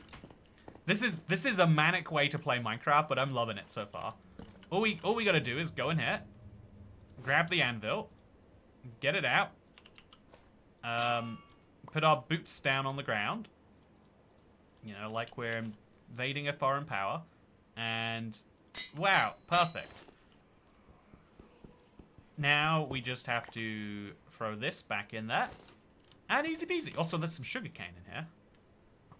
This is a manic way to play Minecraft, but I'm loving it so far. All we got to do is go in here, grab the anvil, get it out, put our boots down on the ground, You know, like we're invading a foreign power. And, wow, perfect. Now we just have to throw this back in there. And easy peasy. Also, there's some sugarcane in here.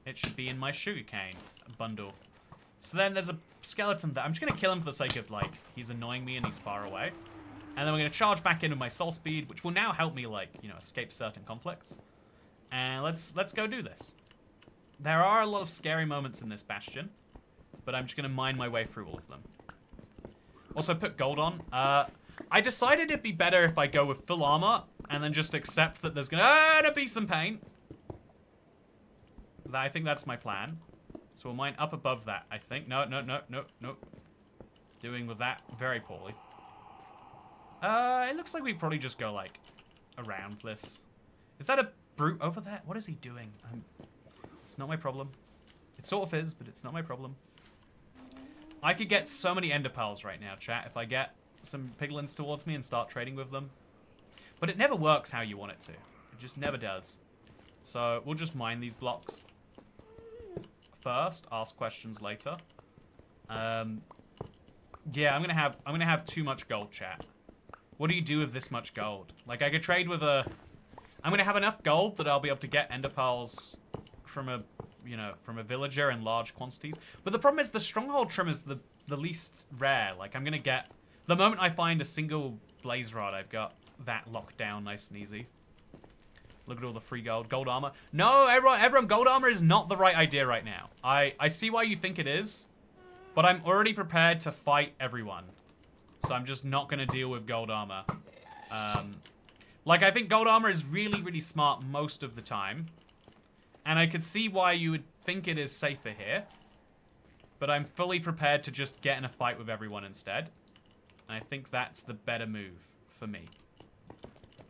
It should be in my sugarcane bundle. So then there's a skeleton there. I'm just going to kill him for the sake of, like, he's annoying me and he's far away. And then we're going to charge back in with my soul speed, which will now help me, like, you know, escape certain conflicts. And let's go do this. There are a lot of scary moments in this bastion, but I'm just going to mine my way through all of them. Also, put gold on. I decided it'd be better if I go with full armor and then just accept that there's going to be some pain. I think that's my plan. So we'll mine up above that, I think. No. Doing with that very poorly. It looks like we probably just go, like, around this. Is that a brute over there? What is he doing? It's not my problem. It sort of is, but it's not my problem. I could get so many ender pearls right now, chat, if I get some piglins towards me and start trading with them. But it never works how you want it to. It just never does. So we'll just mine these blocks first, ask questions later. Yeah, I'm gonna have too much gold, chat. What do you do with this much gold? Like, I could trade with a... I'm gonna have enough gold that I'll be able to get ender pearls from a, you know, from a villager in large quantities. But the problem is the stronghold trim is the least rare. Like, I'm gonna get... The moment I find a single blaze rod, I've got that locked down nice and easy. Look at all the free gold. Gold armor. No, everyone, gold armor is not the right idea right now. I see why you think it is, but I'm already prepared to fight everyone. So I'm just not going to deal with gold armor. Like, I think gold armor is really, really smart most of the time. And I could see why you would think it is safer here. But I'm fully prepared to just get in a fight with everyone instead. And I think that's the better move for me.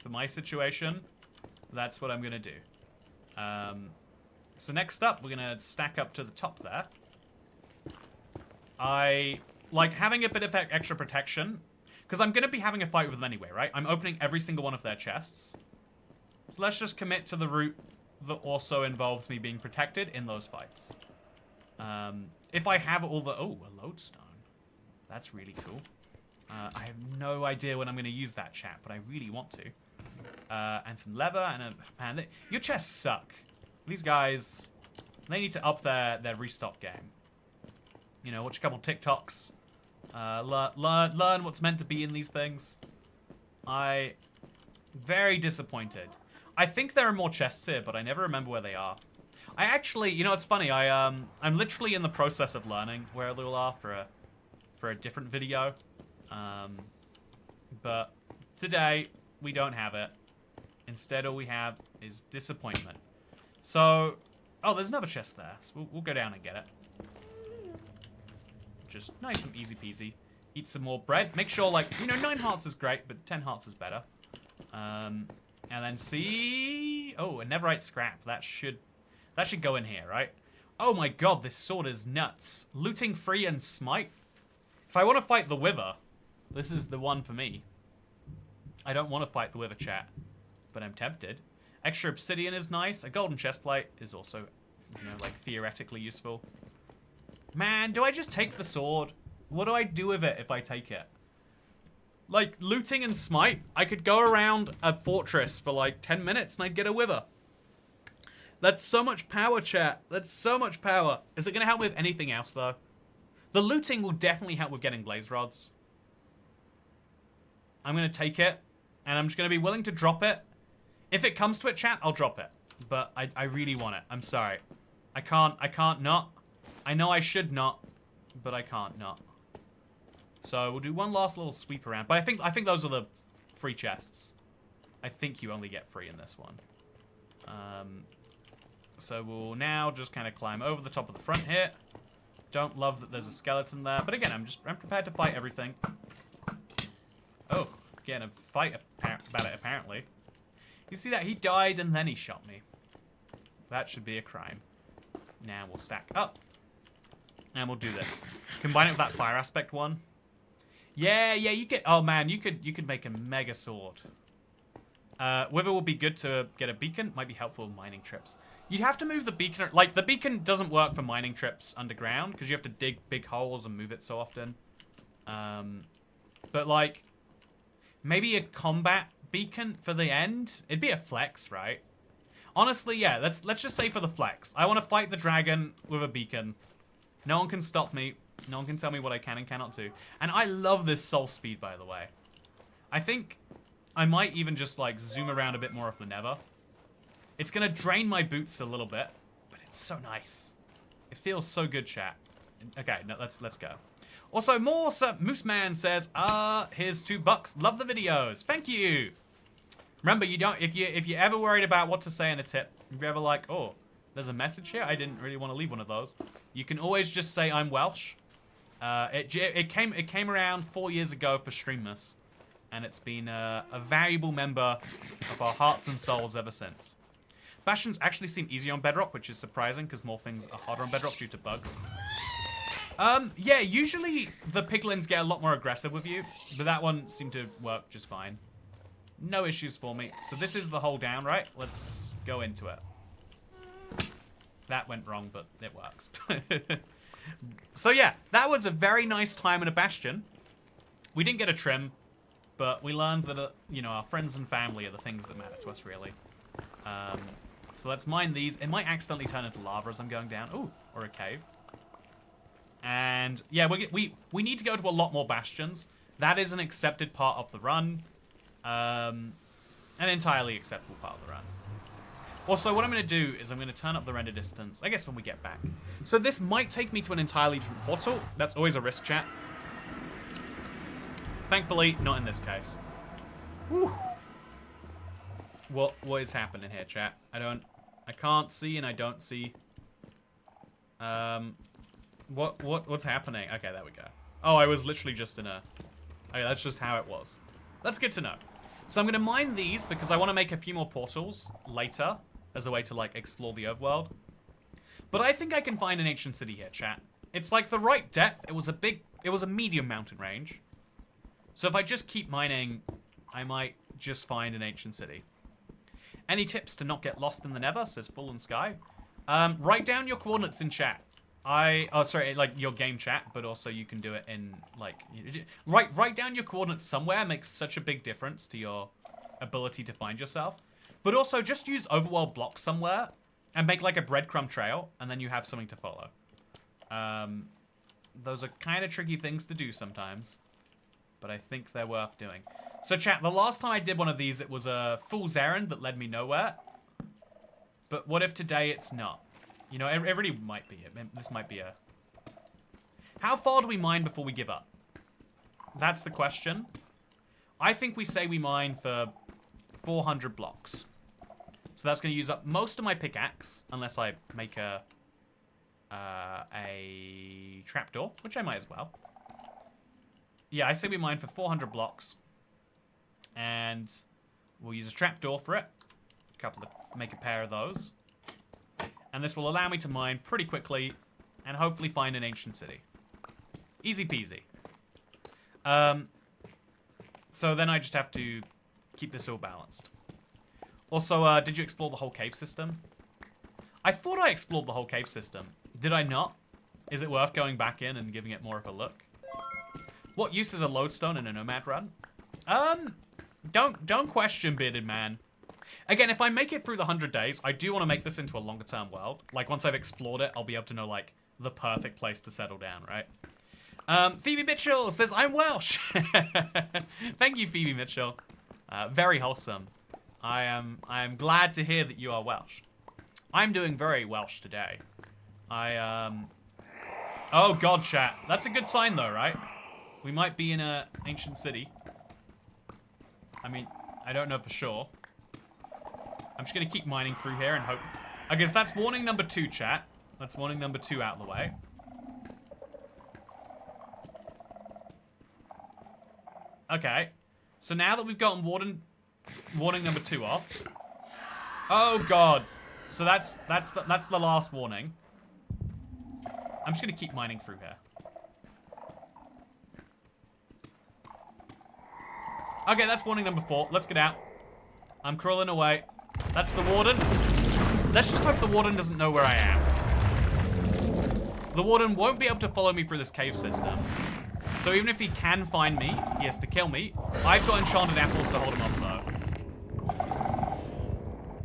For my situation, that's what I'm going to do. So next up, we're going to stack up to the top there. I like having a bit of extra protection, because I'm going to be having a fight with them anyway, right? I'm opening every single one of their chests. So let's just commit to the route that also involves me being protected in those fights. If I have all the... Oh, a lodestone. That's really cool. I have no idea when I'm going to use that, chat, but I really want to. And some leather and a... Man, your chests suck. These guys, they need to up their restock game. You know, watch a couple TikToks. Learn what's meant to be in these things. Very disappointed. I think there are more chests here, but I never remember where they are. I actually, you know, it's funny. I'm literally in the process of learning where they all are for a different video. But today we don't have it. Instead, all we have is disappointment. So, oh, there's another chest there. So we'll go down and get it. Just nice and easy peasy. Eat some more bread. Make sure, like, you know, 9 hearts is great, but 10 hearts is better. And then see... Oh, a netherite scrap. That should go in here, right? Oh my god, this sword is nuts. Looting free and smite. If I want to fight the wither, this is the one for me. I don't want to fight the wither, chat, but I'm tempted. Extra obsidian is nice. A golden chestplate is also, you know, like, theoretically useful. Man, do I just take the sword? What do I do with it if I take it? Like, looting and smite, I could go around a fortress for like 10 minutes and I'd get a wither. That's so much power, chat. That's so much power. Is it going to help me with anything else, though? The looting will definitely help with getting blaze rods. I'm going to take it, and I'm just going to be willing to drop it. If it comes to it, chat, I'll drop it. But I really want it. I'm sorry. I can't not. I know I should not, but I can't not. So we'll do one last little sweep around. But I think those are the free chests. I think you only get free in this one. So we'll now just kind of climb over the top of the front here. Don't love that there's a skeleton there, but again, I'm prepared to fight everything. Oh, getting a fight about it apparently. You see that? He died and then he shot me. That should be a crime. Now we'll stack up. And we'll do this. Combine it with that fire aspect one. Yeah, you get... Oh, man, you could make a mega sword. Wither will be good to get a beacon. Might be helpful in mining trips. You'd have to move the beacon. Like, the beacon doesn't work for mining trips underground because you have to dig big holes and move it so often. But, like, maybe a combat beacon for the end? It'd be a flex, right? Honestly, yeah, let's just say for the flex. I want to fight the dragon with a beacon. No one can stop me. No one can tell me what I can and cannot do. And I love this soul speed, by the way. I think I might even just, like, zoom around a bit more of the nether. It's going to drain my boots a little bit, but it's so nice. It feels so good, chat. Okay, no, let's go. Also, Moose Man says, here's $2. Love the videos. Thank you. Remember, you don't, if you're ever worried about what to say in a tip, if you're ever like, oh, there's a message here, I didn't really want to leave one of those, you can always just say I'm Welsh. It came around 4 years ago for Streammas, and it's been a valuable member of our hearts and souls ever since. Bastions actually seem easier on Bedrock, which is surprising because more things are harder on Bedrock due to bugs. Yeah, usually the piglins get a lot more aggressive with you, but that one seemed to work just fine. No issues for me. So this is the hole down, right? Let's go into it. That went wrong, but it works. So yeah, that was a very nice time in a bastion. We didn't get a trim, but we learned that, you know, our friends and family are the things that matter to us, really. So let's mine these. It might accidentally turn into lava as I'm going down. Ooh, or a cave. And yeah, we need to go to a lot more bastions. That is an accepted part of the run. An entirely acceptable part of the run. Also, what I'm going to do is I'm going to turn up the render distance, I guess, when we get back. So this might take me to an entirely different portal. That's always a risk, chat. Thankfully, not in this case. Whew. What is happening here, chat? I can't see and I don't see. What's happening? Okay, there we go. Oh, I was literally just in a... Okay, that's just how it was. That's good to know. So I'm going to mine these because I want to make a few more portals later as a way to, like, explore the overworld. But I think I can find an ancient city here, chat. It's like the right depth. It was a medium mountain range. So if I just keep mining, I might just find an ancient city. Any tips to not get lost in the nether, says Fallen Sky. Write down your coordinates in chat. Oh, sorry, like your game chat, but also you can do it in, like, write down your coordinates somewhere. Makes such a big difference to your ability to find yourself. But also just use overworld blocks somewhere and make like a breadcrumb trail, and then you have something to follow. Those are kind of tricky things to do sometimes, but I think they're worth doing. So chat, the last time I did one of these, it was a fool's errand that led me nowhere. But what if today it's not? You know, it really might be. This might be a... How far do we mine before we give up? That's the question. I think we say we mine for 400 blocks. So that's going to use up most of my pickaxe, unless I make a trapdoor, which I might as well. Yeah, I say we mine for 400 blocks. And we'll use a trapdoor for it. Make a pair of those. And this will allow me to mine pretty quickly and hopefully find an ancient city. Easy peasy. So then I just have to keep this all balanced. Also, did you explore the whole cave system? I thought I explored the whole cave system. Did I not? Is it worth going back in and giving it more of a look? What use is a lodestone in a Nomad run? Don't question, bearded man. Again, if I make it through the 100 days, I do want to make this into a longer term world. Like, once I've explored it, I'll be able to know, like, the perfect place to settle down, right? Phoebe Mitchell says, I'm Welsh. Thank you, Phoebe Mitchell. Very wholesome. I am glad to hear that you are Welsh. I'm doing very Welsh today. Oh, God, chat. That's a good sign, though, right? We might be in an ancient city. I mean, I don't know for sure. I'm just going to keep mining through here and hope... I guess that's warning number 2, chat. That's warning number 2 out of the way. Okay. So now that we've gotten warning number 2 off... Oh, God. So that's the last warning. I'm just going to keep mining through here. Okay, that's warning number 4. Let's get out. I'm crawling away. That's the warden. Let's just hope the warden doesn't know where I am. The warden won't be able to follow me through this cave system. So even if he can find me, he has to kill me. I've got enchanted apples to hold him off,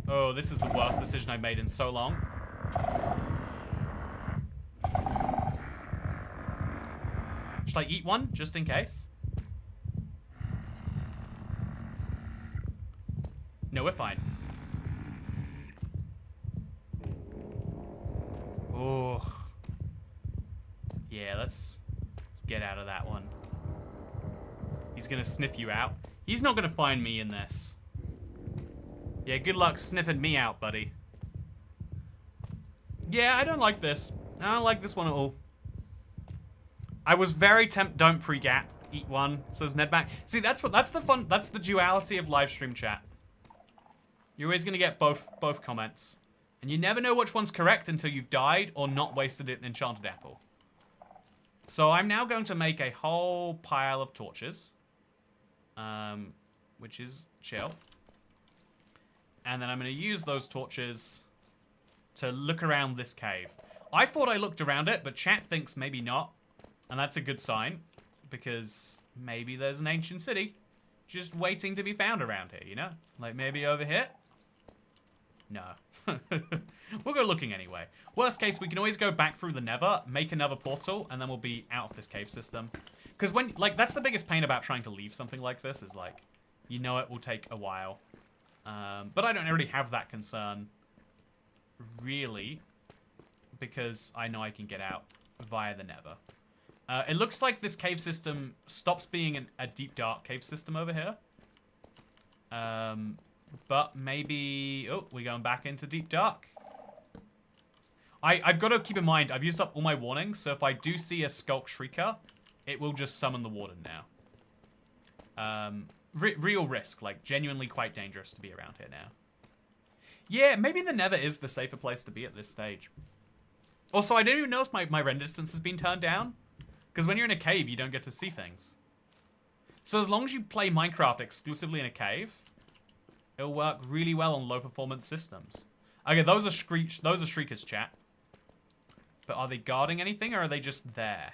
though. Oh, this is the worst decision I've made in so long. Should I eat one, just in case? No, we're fine. Oh. Yeah, let's get out of that one. He's gonna sniff you out. He's not gonna find me in this. Yeah, good luck sniffing me out, buddy. Yeah, I don't like this. I don't like this one at all. I was very tempted. Don't pre-gap. Eat one, says Nedback. See, that's the fun. That's the duality of live stream chat. You're always gonna get both comments, and you never know which one's correct until you've died or not wasted an enchanted apple. So I'm now going to make a whole pile of torches, which is chill. And then I'm going to use those torches to look around this cave. I thought I looked around it, but chat thinks maybe not. And that's a good sign, because maybe there's an ancient city just waiting to be found around here, you know? Like maybe over here? No. We'll go looking anyway. Worst case, we can always go back through the Nether, make another portal, and then we'll be out of this cave system. Because when, like, that's the biggest pain about trying to leave something like this, is like, you know it will take a while. But I don't really have that concern, really, because I know I can get out via the Nether. It looks like this cave system stops being a deep, dark cave system over here. But maybe... Oh, we're going back into deep, dark. I've got to keep in mind, I've used up all my warnings, so if I do see a Skulk Shrieker, it will just summon the warden now. Real risk, like, genuinely quite dangerous to be around here now. Yeah, maybe the Nether is the safer place to be at this stage. Also, I didn't even notice my render distance has been turned down. Because when you're in a cave, you don't get to see things. So as long as you play Minecraft exclusively in a cave, it'll work really well on low performance systems. Okay, those are Shriekers, chat. But are they guarding anything, or are they just there?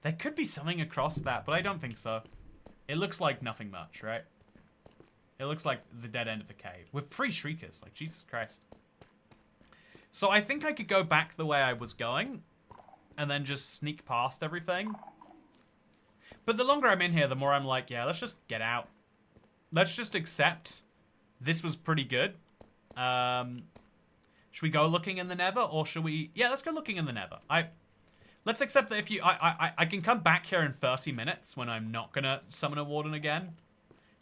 There could be something across that, but I don't think so. It looks like nothing much, right? It looks like the dead end of the cave. With 3 Shriekers, like, Jesus Christ. So I think I could go back the way I was going, and then just sneak past everything. But the longer I'm in here, the more I'm like, yeah, let's just get out. Let's just accept this was pretty good. Should we go looking in the Nether, or should we... Yeah, let's go looking in the Nether. Let's accept that if you... I can come back here in 30 minutes when I'm not gonna summon a warden again.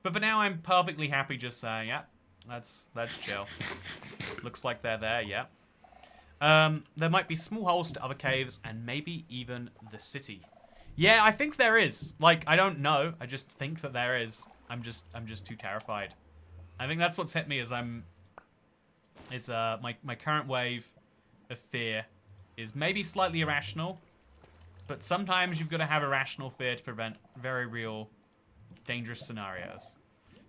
But for now, I'm perfectly happy just saying, yeah, that's chill. Looks like they're there, yeah. There might be small holes to other caves, and maybe even the city. Yeah, I think there is. Like, I don't know. I just think that there is. I'm just too terrified. I think that's what's hit me. My current wave of fear is maybe slightly irrational, but sometimes you've got to have irrational fear to prevent very real, dangerous scenarios.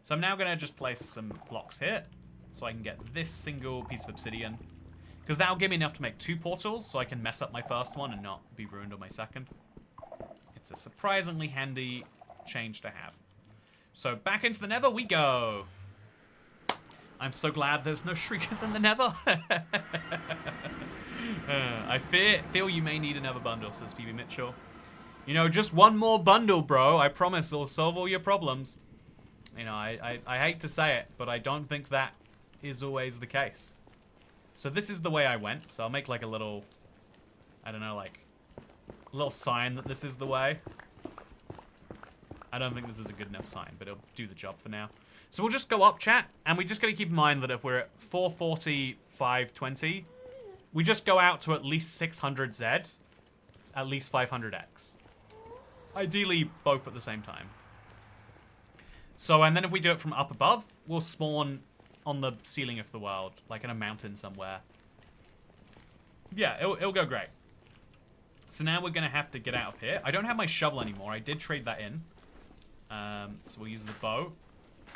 So I'm now gonna just place some blocks here, so I can get this single piece of obsidian. Because that'll give me enough to make 2 portals, so I can mess up my first one and not be ruined on my second. It's a surprisingly handy change to have. So back into the Nether we go. I'm so glad there's no Shriekers in the Nether. I feel you may need another bundle, says Phoebe Mitchell. You know, just one more bundle, bro. I promise it'll solve all your problems. You know, I hate to say it, but I don't think that is always the case. So this is the way I went. So I'll make like a little, I don't know, like a little sign that this is the way. I don't think this is a good enough sign, but it'll do the job for now. So we'll just go up, chat, and we just got to keep in mind that if we're at 440, 520, we just go out to at least 600 Z, at least 500 X. Ideally, both at the same time. So, and then if we do it from up above, we'll spawn on the ceiling of the world, like in a mountain somewhere. Yeah, it'll go great. So now we're going to have to get out of here. I don't have my shovel anymore. I did trade that in. So we'll use the bow.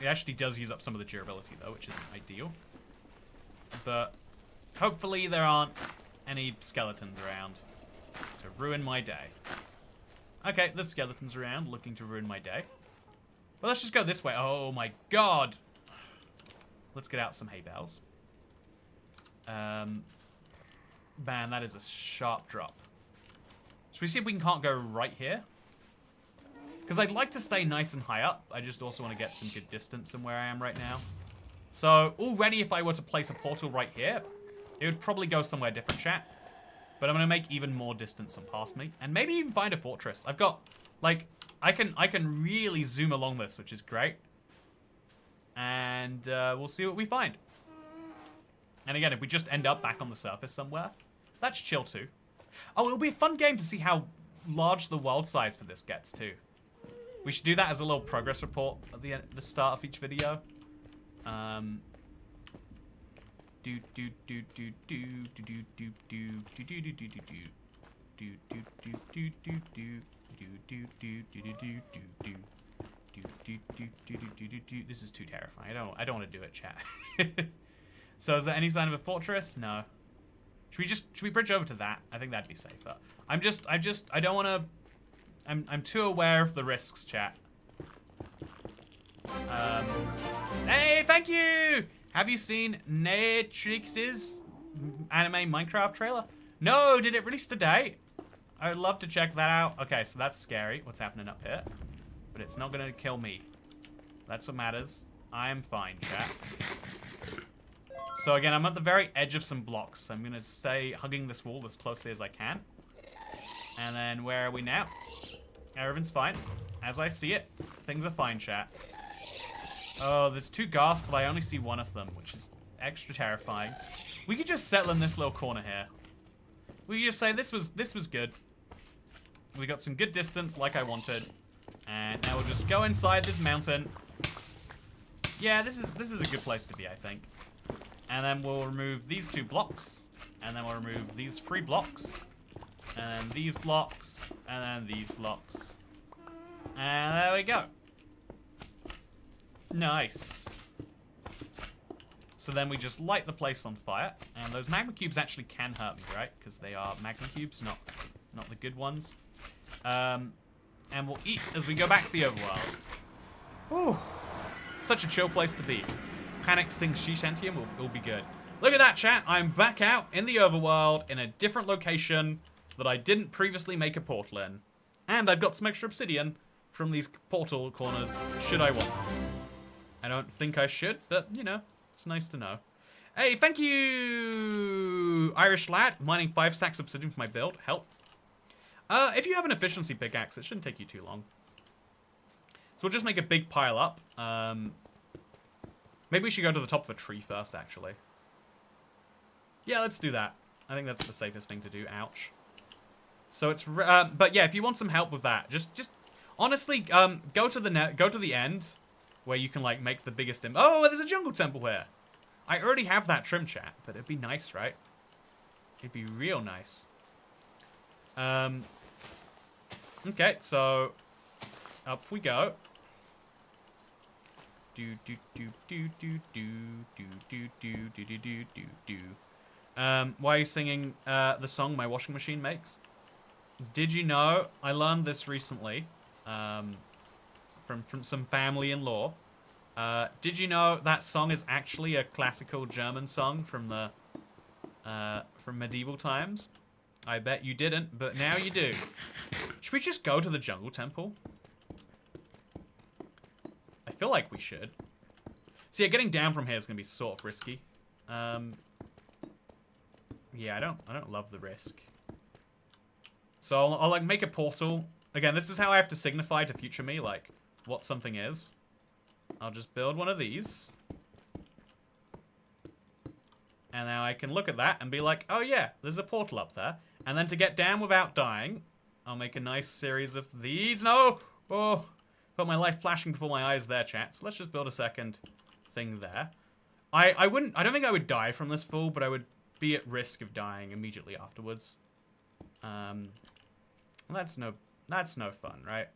It actually does use up some of the durability, though, which isn't ideal. but hopefully there aren't any skeletons around to ruin my day. Okay, there's skeletons around looking to ruin my day. Well, let's just go this way. Oh my god. Let's get out some hay bales. Man, that is a sharp drop. Should we see if we can't go right here? Because I'd like to stay nice and high up. I just also want to get some good distance from where I am right now. So, already if I were to place a portal right here, it would probably go somewhere different, chat. But I'm going to make even more distance and past me. And maybe even find a fortress. I've got, like, I can really zoom along this, which is great. And we'll see what we find. And again, if we just end up back on the surface somewhere, that's chill too. Oh, it'll be a fun game to see how large the world size for this gets too. We should do that as a little progress report at the start of each video. This is too terrifying. I don't want to do it, chat. So is there any sign of a fortress? No. Should we bridge over to that? I think that'd be safer. I don't want to. I'm too aware of the risks, chat. Hey, thank you! Have you seen Natrix's anime Minecraft trailer? No, did it release today? I would love to check that out. Okay, so that's scary, what's happening up here. But it's not gonna kill me. That's what matters. I am fine, chat. So again, I'm at the very edge of some blocks. So I'm gonna stay hugging this wall as closely as I can. And then where are we now? Everything's fine. As I see it, things are fine, chat. Oh, there's two ghasts, but I only see one of them, which is extra terrifying. We could just settle in this little corner here. We could just say this was good. We got some good distance like I wanted. And now we'll just go inside this mountain. Yeah, this is a good place to be, I think. And then we'll remove these two blocks. And then we'll remove these 3 blocks. And then these blocks. And then these blocks. And there we go. Nice. So then we just light the place on fire. And those magma cubes actually can hurt me, right? Because they are magma cubes, not the good ones. And we'll eat as we go back to the overworld. Whew. Such a chill place to be. Panic sings She Shantium will be good. Look at that, chat. I'm back out in the overworld in a different location that I didn't previously make a portal in. And I've got some extra obsidian from these portal corners, should I want. I don't think I should, but, you know, it's nice to know. Hey, thank you, Irish lad. Mining 5 stacks of obsidian for my build. Help. If you have an efficiency pickaxe, it shouldn't take you too long. So we'll just make a big pile up. Maybe we should go to the top of a tree first, actually. Yeah, let's do that. I think that's the safest thing to do. Ouch. So it's, but yeah, if you want some help with that, just honestly, go to the end, where you can like make the biggest. Oh, there's a jungle temple here. I already have that trim, chat, but it'd be nice, right? It'd be real nice. Okay, so up we go. Why are you singing the song My Washing Machine Makes? Did you know, I learned this recently from some family in law. Did you know that song is actually a classical German song from the from medieval times? I bet you didn't, but now you do. Should we just go to the jungle temple? I feel like we should. So yeah, getting down from here is gonna be sort of risky. Yeah, I don't love the risk. So I'll like make a portal. Again, this is how I have to signify to future me like what something is. I'll just build one of these. And now I can look at that and be like, oh yeah, there's a portal up there. And then to get down without dying, I'll make a nice series of these. No! Oh, got my life flashing before my eyes there, chat. So let's just build a second thing there. I don't think I would die from this fall, but I would be at risk of dying immediately afterwards. That's no fun, right?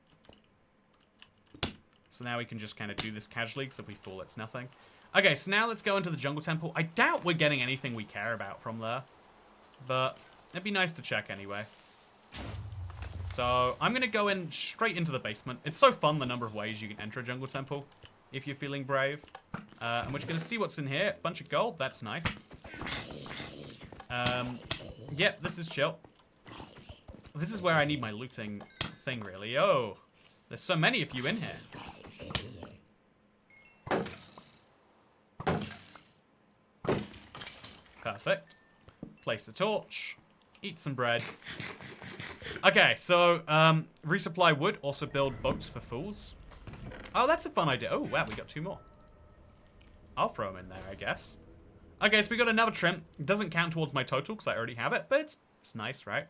So now we can just kind of do this casually, because if we fall, it's nothing. Okay, so now let's go into the jungle temple. I doubt we're getting anything we care about from there. But it'd be nice to check anyway. So I'm going to go in straight into the basement. It's so fun the number of ways you can enter a jungle temple if you're feeling brave. And we're just going to see what's in here. Bunch of gold. That's nice. Yep, this is chill. This is where I need my looting thing, really. Oh, there's so many of you in here. Perfect. Place a torch. Eat some bread. Okay, so, resupply wood. Also build boats for fools. Oh, that's a fun idea. Oh, wow, we got 2 more. I'll throw them in there, I guess. Okay, so we got another trim. It doesn't count towards my total because I already have it, but it's nice, right?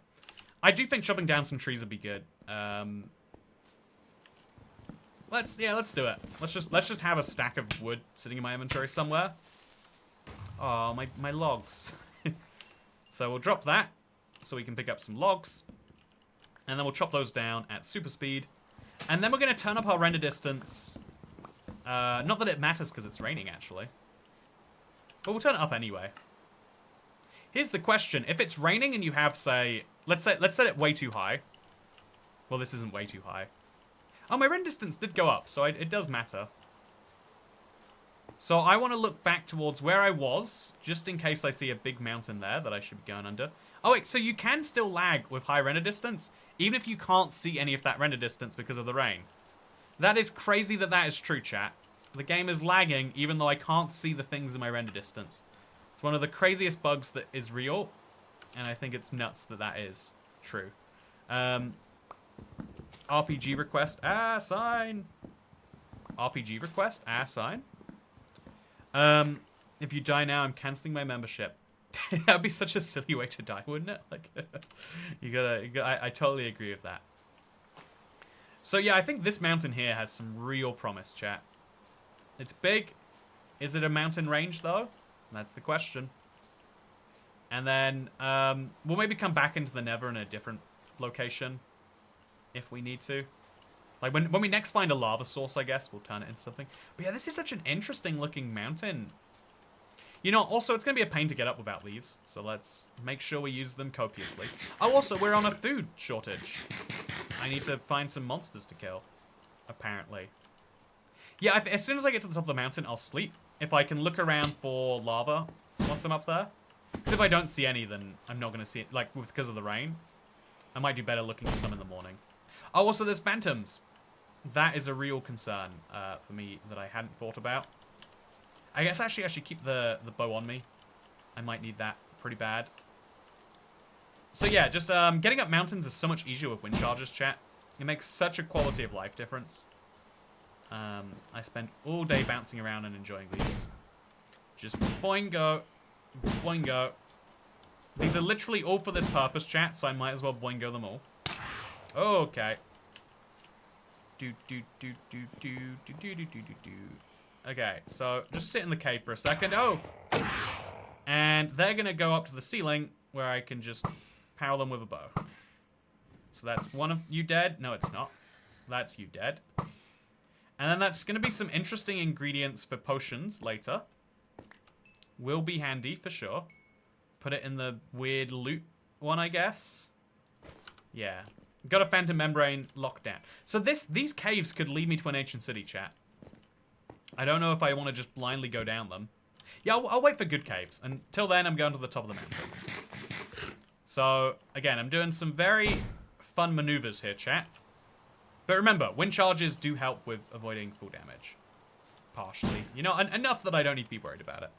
I do think chopping down some trees would be good. Let's do it. Let's just have a stack of wood sitting in my inventory somewhere. Oh, my logs. So we'll drop that so we can pick up some logs. And then we'll chop those down at super speed. And then we're going to turn up our render distance. Not that it matters because it's raining, actually. But we'll turn it up anyway. Here's the question. If it's raining and you have, say... Let's set it way too high. Well, this isn't way too high. Oh, my render distance did go up, so it does matter. So I want to look back towards where I was, just in case I see a big mountain there that I should be going under. Oh, wait, so you can still lag with high render distance, even if you can't see any of that render distance because of the rain. That is crazy that is true, chat. The game is lagging, even though I can't see the things in my render distance. It's one of the craziest bugs that is real, and I think it's nuts that is true. RPG request, sign. RPG request, sign. If you die now, I'm canceling my membership. That'd be such a silly way to die, wouldn't it? Like, I totally agree with that. So yeah, I think this mountain here has some real promise, chat. It's big. Is it a mountain range, though? That's the question. And then, we'll maybe come back into the Nether in a different location. If we need to. Like, when we next find a lava source, I guess, we'll turn it into something. But yeah, this is such an interesting looking mountain. You know, also, it's going to be a pain to get up without these. So let's make sure we use them copiously. Oh, also, we're on a food shortage. I need to find some monsters to kill. Apparently. Yeah, as soon as I get to the top of the mountain, I'll sleep. If I can look around for lava once I'm up there. Because if I don't see any, then I'm not going to see it. Like, because of the rain. I might do better looking for some in the morning. Oh, also, there's phantoms. That is a real concern for me that I hadn't thought about. I guess actually I should keep the bow on me. I might need that pretty bad. So yeah, just getting up mountains is so much easier with wind charges, chat. It makes such a quality of life difference. I spend all day bouncing around and enjoying these. Just boingo, boingo. These are literally all for this purpose, chat, so I might as well boingo them all. Okay. Okay, so just sit in the cave for a second. Oh! And they're going to go up to the ceiling where I can just power them with a bow. So that's one of you dead. No, it's not. That's you dead. And then that's going to be some interesting ingredients for potions later. Will be handy for sure. Put it in the weird loot one, I guess. Yeah. Got a phantom membrane locked down. So these caves could lead me to an ancient city, chat. I don't know if I want to just blindly go down them. Yeah, I'll wait for good caves. Until then, I'm going to the top of the mountain. So, again, I'm doing some very fun maneuvers here, chat. But remember, wind charges do help with avoiding full damage. Partially. You know, enough that I don't need to be worried about it.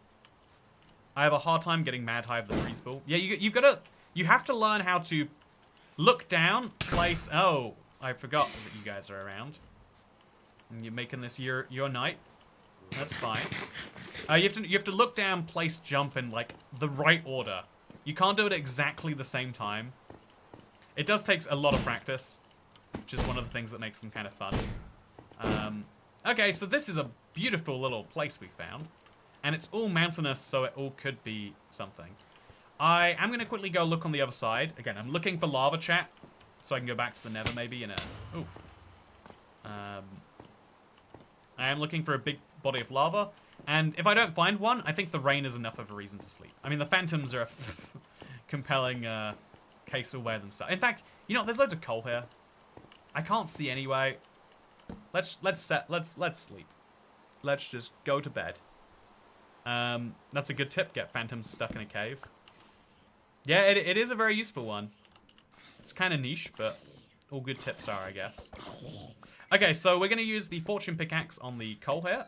I have a hard time getting mad high of the freeze ball. Yeah, you have to learn how to look down, place... Oh, I forgot that you guys are around. And you're making this your night. That's fine. You have to look down, place, jump in, like, the right order. You can't do it exactly the same time. It does take a lot of practice, which is one of the things that makes them kind of fun. Okay, so this is a beautiful little place we found. And it's all mountainous, so it all could be something. I am going to quickly go look on the other side. Again, I'm looking for lava, chat. So I can go back to the Nether maybe in a... Oof. I am looking for a big body of lava. And if I don't find one, I think the rain is enough of a reason to sleep. I mean, the phantoms are a compelling case all by themselves. In fact, you know, there's loads of coal here. I can't see anyway. Let's sleep. Let's just go to bed. That's a good tip. Get phantoms stuck in a cave. Yeah, it is a very useful one. It's kind of niche, but all good tips are, I guess. Okay, so we're going to use the fortune pickaxe on the coal here.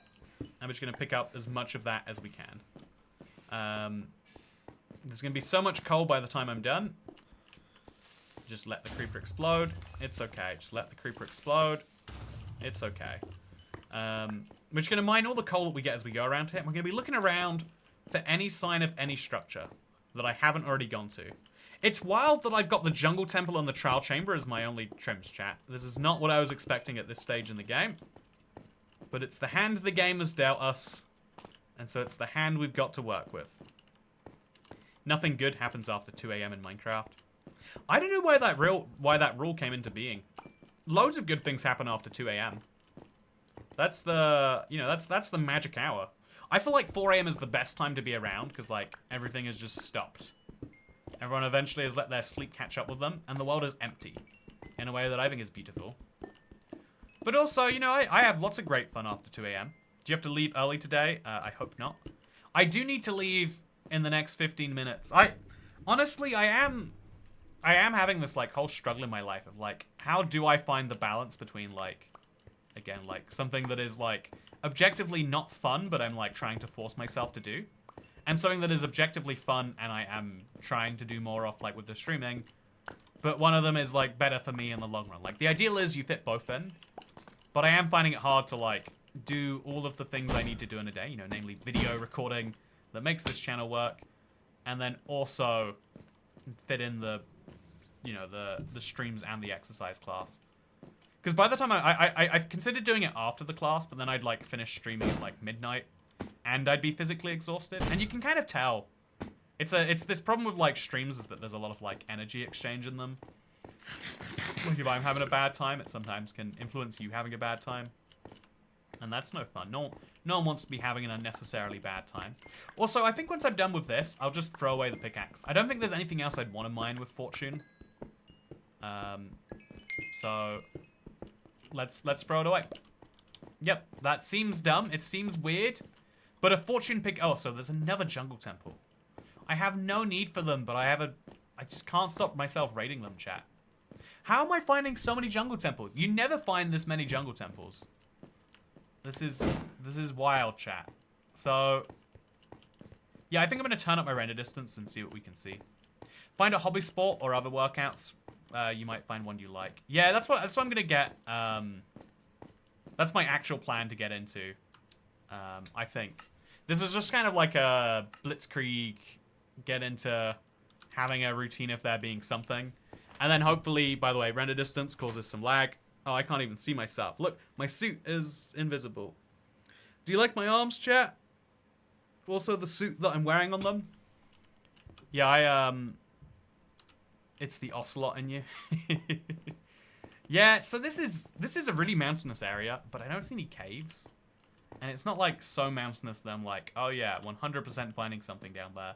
I'm just going to pick up as much of that as we can. There's going to be so much coal by the time I'm done. Just let the creeper explode. It's okay. Just let the creeper explode. It's okay. We're just going to mine all the coal that we get as we go around here. And we're going to be looking around for any sign of any structure that I haven't already gone to. It's wild that I've got the jungle temple and the trial chamber as my only trims, chat. This is not what I was expecting at this stage in the game. But it's the hand the game has dealt us. And so it's the hand we've got to work with. Nothing good happens after 2 AM in Minecraft. I don't know why that rule came into being. Loads of good things happen after 2 AM. That's the, you know, that's the magic hour. I feel like 4 AM is the best time to be around because, like, everything has just stopped. Everyone eventually has let their sleep catch up with them, and the world is empty in a way that I think is beautiful. But also, you know, I have lots of great fun after 2 AM. Do you have to leave early today? I hope not. I do need to leave in the next 15 minutes. Honestly, I am having this, like, whole struggle in my life of, like, how do I find the balance between, like, again, like, something that is, like, objectively not fun, but I'm, like, trying to force myself to do, and something that is objectively fun and I am trying to do more of, like, with the streaming, but one of them is, like, better for me in the long run. Like, the ideal is you fit both in, but I am finding it hard to, like, do all of the things I need to do in a day, you know, namely video recording that makes this channel work, and then also fit in the, you know, the streams and the exercise class. Because by the time I considered doing it after the class, but then I'd, like, finish streaming at, like, midnight, and I'd be physically exhausted. And you can kind of tell. It's this problem with, like, streams is that there's a lot of, like, energy exchange in them. Like, if I'm having a bad time, it sometimes can influence you having a bad time. And that's no fun. No one wants to be having an unnecessarily bad time. Also, I think once I'm done with this, I'll just throw away the pickaxe. I don't think there's anything else I'd want to mine with fortune. So let's throw it away. Yep, that seems dumb. It seems weird. But a fortune pick... Oh, so there's another jungle temple. I have no need for them, but I just can't stop myself raiding them, chat. How am I finding so many jungle temples? You never find this many jungle temples. This is wild, chat. So, yeah, I think I'm going to turn up my render distance and see what we can see. Find a hobby sport or other workouts. You might find one you like. Yeah, that's what I'm going to get. That's my actual plan to get into. I think. This is just kind of like a blitzkrieg, get into having a routine of there being something. And then hopefully, by the way, render distance causes some lag. Oh, I can't even see myself. Look, my suit is invisible. Do you like my arms, chat? Also the suit that I'm wearing on them? Yeah, it's the ocelot in you. Yeah, so this is a really mountainous area, but I don't see any caves. And it's not like so mountainous that I'm like, oh yeah, 100% finding something down there.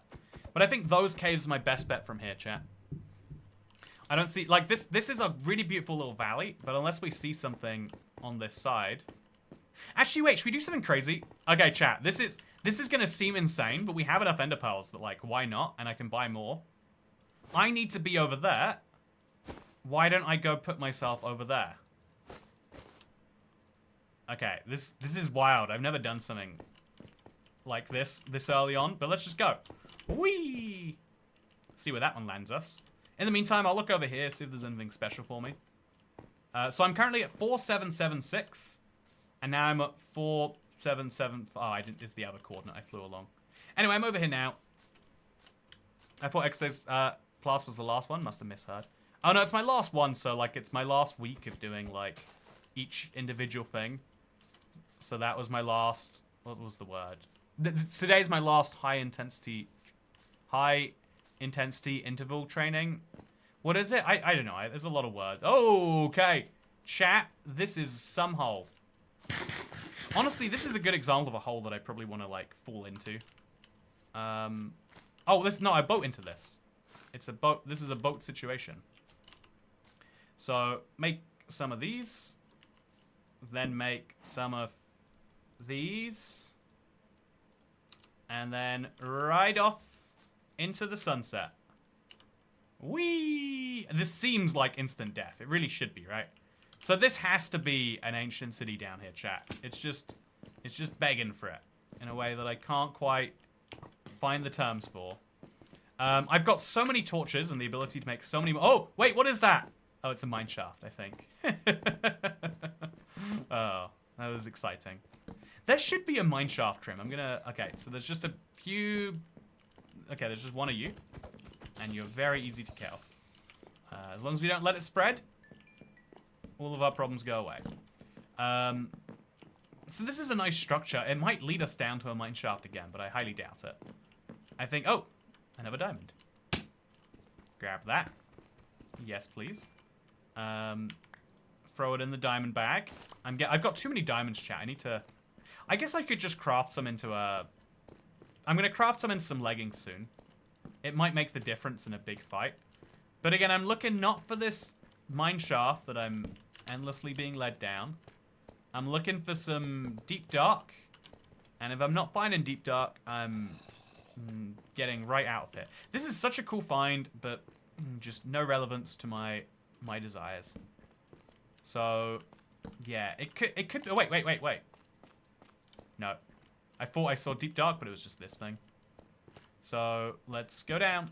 But I think those caves are my best bet from here, chat. I don't see, like, this is a really beautiful little valley, but unless we see something on this side. Actually, wait, should we do something crazy? Okay, chat, this is gonna seem insane, but we have enough ender pearls that, like, why not? And I can buy more. I need to be over there. Why don't I go put myself over there? Okay, this is wild. I've never done something like this early on, but let's just go. Whee! See where that one lands us. In the meantime, I'll look over here, see if there's anything special for me. So I'm currently at 4776, and now I'm at 477. Oh, I didn't. Is the other coordinate I flew along. Anyway, I'm over here now. I thought exercise class was the last one. Must have misheard. Oh no, it's my last one. So like, it's my last week of doing like each individual thing. So that was my last. What was the word? Today's my last high intensity interval training. What is it? I don't know. There's a lot of words. Oh, okay. Chat, this is some hole. Honestly, this is a good example of a hole that I probably want to, like, fall into. Oh, no, I boat into this. It's a boat. This is a boat situation. So, make some of these. Then make some of these. And then ride off into the sunset. Whee! This seems like instant death. It really should be, right? So this has to be an ancient city down here, chat. It's just begging for it in a way that I can't quite find the terms for. I've got so many torches and the ability to make so many... Oh, wait, what is that? Oh, it's a mine shaft, I think. Oh, that was exciting. There should be a mine shaft trim. I'm gonna... Okay, so there's just a few... Okay, there's just one of you. And you're very easy to kill. As long as we don't let it spread, all of our problems go away. So this is a nice structure. It might lead us down to a mine shaft again, but I highly doubt it. I think... Oh, another diamond. Grab that. Yes, please. Throw it in the diamond bag. I've got too many diamonds, chat. I need to... I guess I could just craft some into a... I'm going to craft some into some leggings soon. It might make the difference in a big fight. But again, I'm looking not for this mine shaft that I'm endlessly being led down. I'm looking for some deep dark. And if I'm not finding deep dark, I'm getting right out of it. This is such a cool find, but just no relevance to my desires. So, yeah, it could. Oh, wait. No, I thought I saw deep dark, but it was just this thing. So let's go down.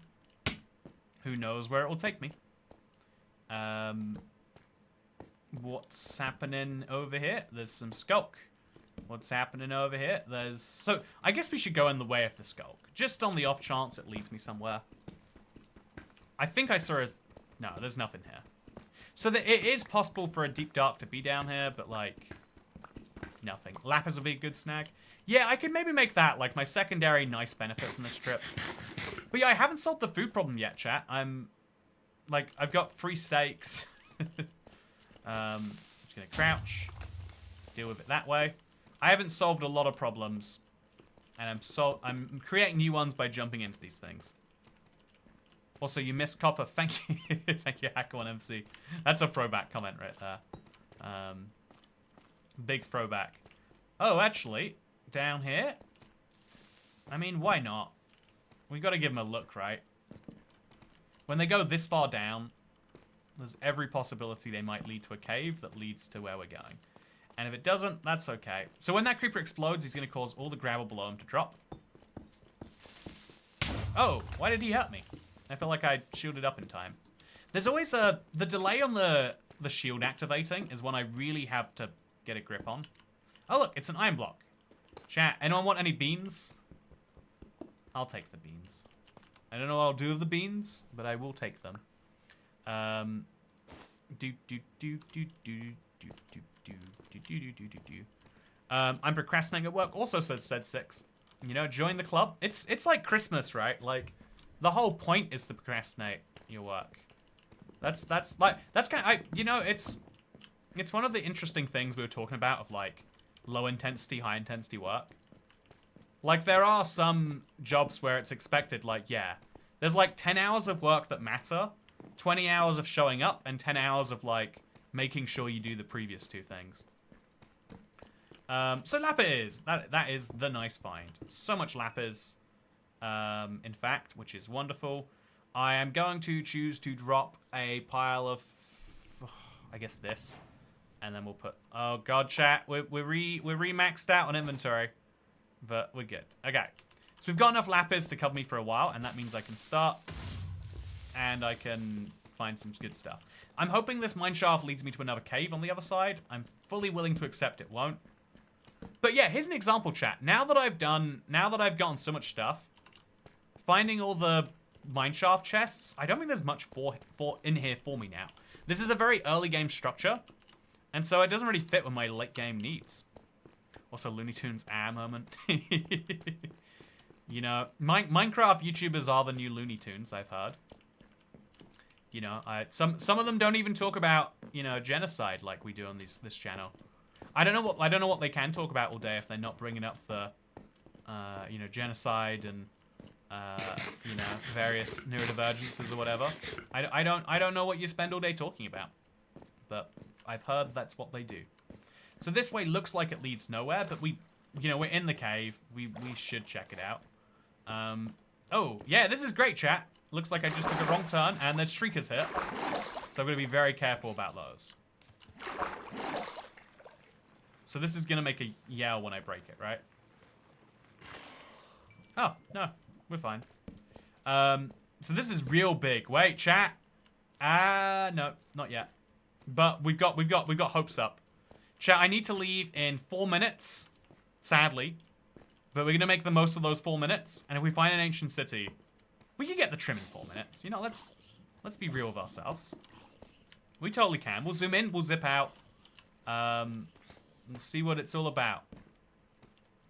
Who knows where it will take me? What's happening over here? There's some skulk. What's happening over here? So I guess we should go in the way of the skulk, just on the off chance it leads me somewhere. I think I saw a... No, there's nothing here. So it is possible for a deep dark to be down here, but like nothing. Lapis would be a good snag. Yeah, I could maybe make that like my secondary nice benefit from this trip. But yeah, I haven't solved the food problem yet, chat. I've got 3 steaks. Just gonna crouch, deal with it that way. I haven't solved a lot of problems, and I'm creating new ones by jumping into these things. Also, you missed copper. Thank you, thank you, Hack1MC. That's a throwback comment right there. Big throwback. Oh, actually, down here. I mean, why not? We got to give them a look, right? When they go this far down, there's every possibility they might lead to a cave that leads to where we're going. And if it doesn't, that's okay. So when that creeper explodes, he's going to cause all the gravel below him to drop. Oh, why did he hurt me? I feel like I shielded up in time. There's always the delay on the shield activating is one I really have to get a grip on. Oh, look, it's an iron block. Chat, anyone want any beans? I'll take the beans. I don't know what I'll do with the beans, but I will take them. I'm procrastinating at work. Also says said6. You know, join the club. It's like Christmas, right? Like, the whole point is to procrastinate your work. That's kind of, you know, it's one of the interesting things we were talking about of like low intensity, high intensity work. Like, there are some jobs where it's expected, like, yeah, there's like 10 hours of work that matter, 20 hours of showing up, and 10 hours of like making sure you do the previous 2 things. So lapis, that is the nice find. So much lapis, in fact, which is wonderful. I am going to choose to drop a pile of, I guess this, and then we'll put. Oh god, chat, we're re-maxed out on inventory, but we're good. Okay, so we've got enough lapis to cover me for a while, and that means I can start, and I can find some good stuff. I'm hoping this mine shaft leads me to another cave on the other side. I'm fully willing to accept it won't. But yeah, here's an example, chat. Now that I've gotten so much stuff, finding all the mineshaft chests, I don't think there's much in here for me now. This is a very early game structure, and so it doesn't really fit with my late game needs. Also, Looney Tunes moment. You know, Minecraft YouTubers are the new Looney Tunes, I've heard. You know, some of them don't even talk about, you know, genocide like we do on this channel. I don't know what they can talk about all day if they're not bringing up the, you know, genocide and, you know, various neurodivergences or whatever. I don't know what you spend all day talking about, but I've heard that's what they do. So this way looks like it leads nowhere, but we, you know, we're in the cave. We should check it out. Oh yeah, this is great, chat. Looks like I just took a wrong turn, and there's shriekers here, so I'm gonna be very careful about those. So this is gonna make a yell when I break it, right? Oh, no. We're fine. So this is real big. Wait, chat. No, not yet. But we've got hopes up. Chat, I need to leave in 4 minutes. Sadly. But we're gonna make the most of those 4 minutes. And if we find an ancient city, we can get the trim in 4 minutes. You know, let's be real with ourselves. We totally can. We'll zoom in, we'll zip out. We'll see what it's all about.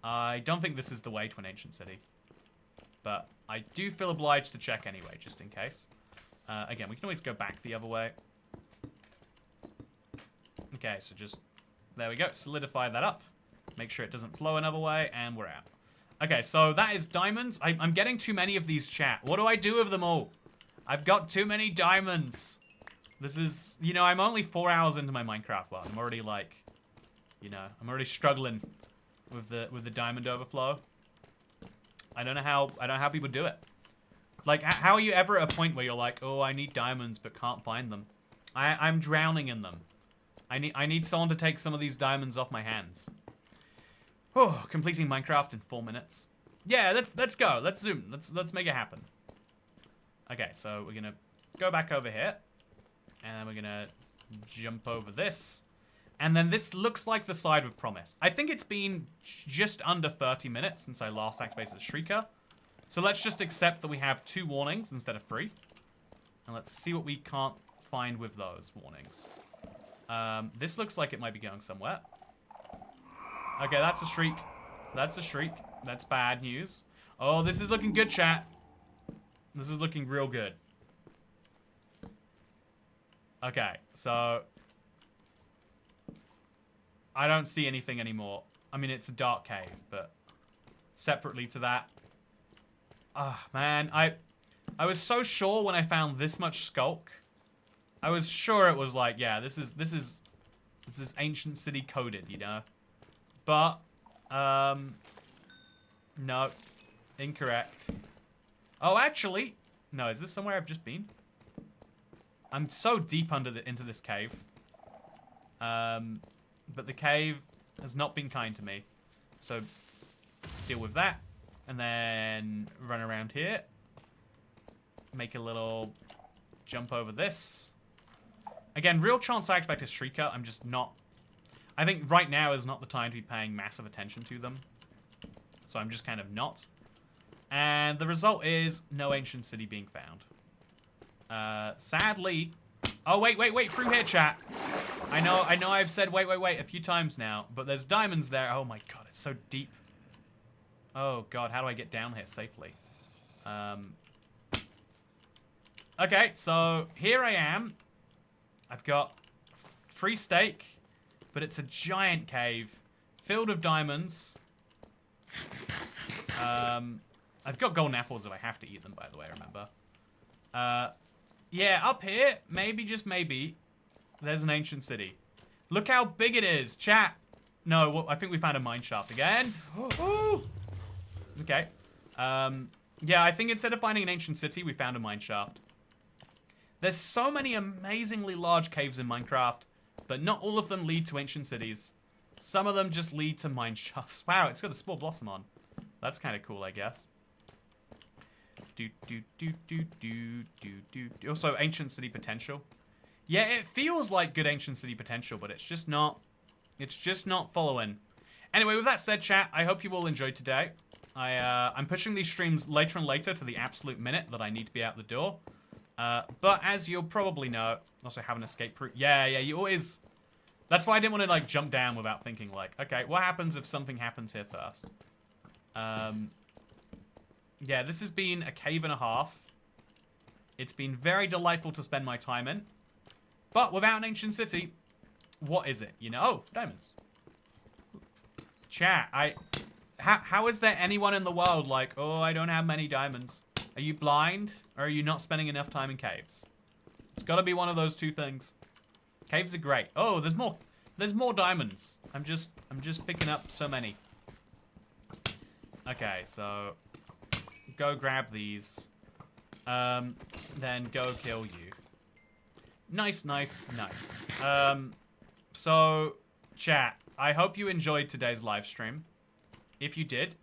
I don't think this is the way to an ancient city. But I do feel obliged to check anyway, just in case. Again, we can always go back the other way. Okay, so just... There we go. Solidify that up. Make sure it doesn't flow another way, and we're out. Okay, so that is diamonds. I'm getting too many of these, chat. What do I do with them all? I've got too many diamonds. This is... You know, I'm only 4 hours into my Minecraft world. I'm already, like... You know, I'm already struggling with the diamond overflow. I don't know how people do it. Like, how are you ever at a point where you're like, oh, I need diamonds but can't find them? I'm drowning in them. I need someone to take some of these diamonds off my hands. Oh, completing Minecraft in 4 minutes. Yeah, let's go. Let's zoom. Let's make it happen. Okay, so we're gonna go back over here, and then we're gonna jump over this. And then this looks like the side with promise. I think it's been just under 30 minutes since I last activated the Shrieker. So let's just accept that we have 2 warnings instead of 3. And let's see what we can't find with those warnings. This looks like it might be going somewhere. Okay, that's a shriek. That's a shriek. That's bad news. Oh, this is looking good, chat. This is looking real good. Okay, so... I don't see anything anymore. I mean, it's a dark cave, but separately to that. Ah, man, I was so sure when I found this much skulk. I was sure it was like, yeah, this is ancient city coded, you know. But no, incorrect. Oh, actually, no. Is this somewhere I've just been? I'm so deep into this cave. But the cave has not been kind to me. So, deal with that. And then run around here. Make a little jump over this. Again, real chance I expect a Shrieker. I'm just not... I think right now is not the time to be paying massive attention to them. So I'm just kind of not. And the result is no ancient city being found. Sadly... Oh, wait, through here, chat. I know I've said wait a few times now, but there's diamonds there. Oh my god, it's so deep. Oh god, how do I get down here safely? Okay, so here I am. I've got free steak, but it's a giant cave filled with diamonds. I've got golden apples if I have to eat them, by the way, remember. Yeah, up here, maybe, just maybe, there's an ancient city. Look how big it is, chat. No, well, I think we found a mine shaft again. Ooh. Okay. Yeah, I think instead of finding an ancient city, we found a mine shaft. There's so many amazingly large caves in Minecraft, but not all of them lead to ancient cities. Some of them just lead to mine shafts. Wow, it's got a spore blossom on. That's kind of cool, I guess. Also, ancient city potential. Yeah, it feels like good ancient city potential, but it's just not. It's just not following. Anyway, with that said, chat, I hope you all enjoyed today. I'm pushing these streams later and later to the absolute minute that I need to be out the door. But as you'll probably know, also have an escape route. Yeah, you always. That's why I didn't want to like jump down without thinking like, okay, what happens if something happens here first? Yeah, this has been a cave and a half. It's been very delightful to spend my time in. But without an ancient city, what is it? You know, oh, diamonds. Chat, how is there anyone in the world like, oh, I don't have many diamonds? Are you blind? Or are you not spending enough time in caves? It's gotta be one of those two things. Caves are great. Oh, there's more. There's more diamonds. I'm just picking up so many. Okay, so go grab these. Then go kill you. Nice, nice, nice. So, chat, I hope you enjoyed today's live stream. If you did,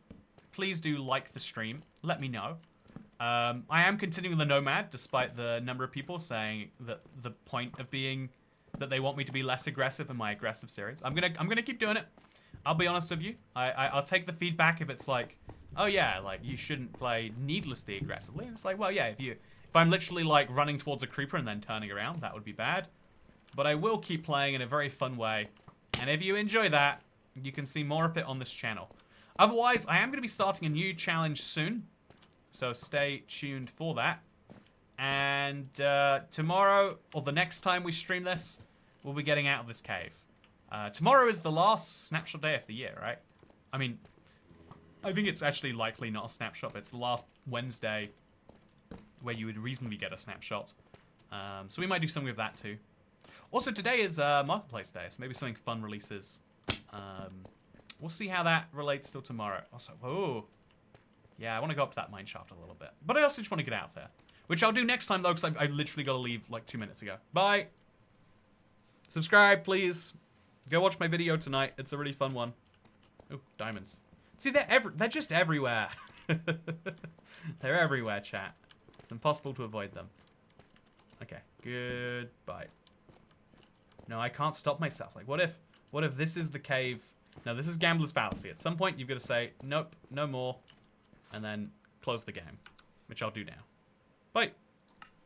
please do like the stream. Let me know. I am continuing the Nomad, despite the number of people saying that the point of being that they want me to be less aggressive in my aggressive series. I'm gonna keep doing it. I'll be honest with you. I'll take the feedback if it's like, oh yeah, like you shouldn't play needlessly aggressively. And it's like, well, yeah, if I'm literally like running towards a creeper and then turning around, that would be bad. But I will keep playing in a very fun way. And if you enjoy that, you can see more of it on this channel. Otherwise, I am going to be starting a new challenge soon. So stay tuned for that. And tomorrow, or the next time we stream this, we'll be getting out of this cave. Tomorrow is the last snapshot day of the year, right? I mean, I think it's actually likely not a snapshot. It's the last Wednesday where you would reasonably get a snapshot. So we might do something with that too. Also, today is Marketplace Day, so maybe something fun releases. We'll see how that relates till tomorrow. Also, oh, yeah, I want to go up to that mine shaft a little bit. But I also just want to get out there. Which I'll do next time, though, because I literally got to leave like 2 minutes ago. Bye! Subscribe, please. Go watch my video tonight. It's a really fun one. Oh, diamonds. See, they're just everywhere. They're everywhere, chat. It's impossible to avoid them. Okay, goodbye. No, I can't stop myself. Like, what if this is the cave? No, this is gambler's fallacy. At some point, you've got to say, nope, no more. And then close the game. Which I'll do now. Bye.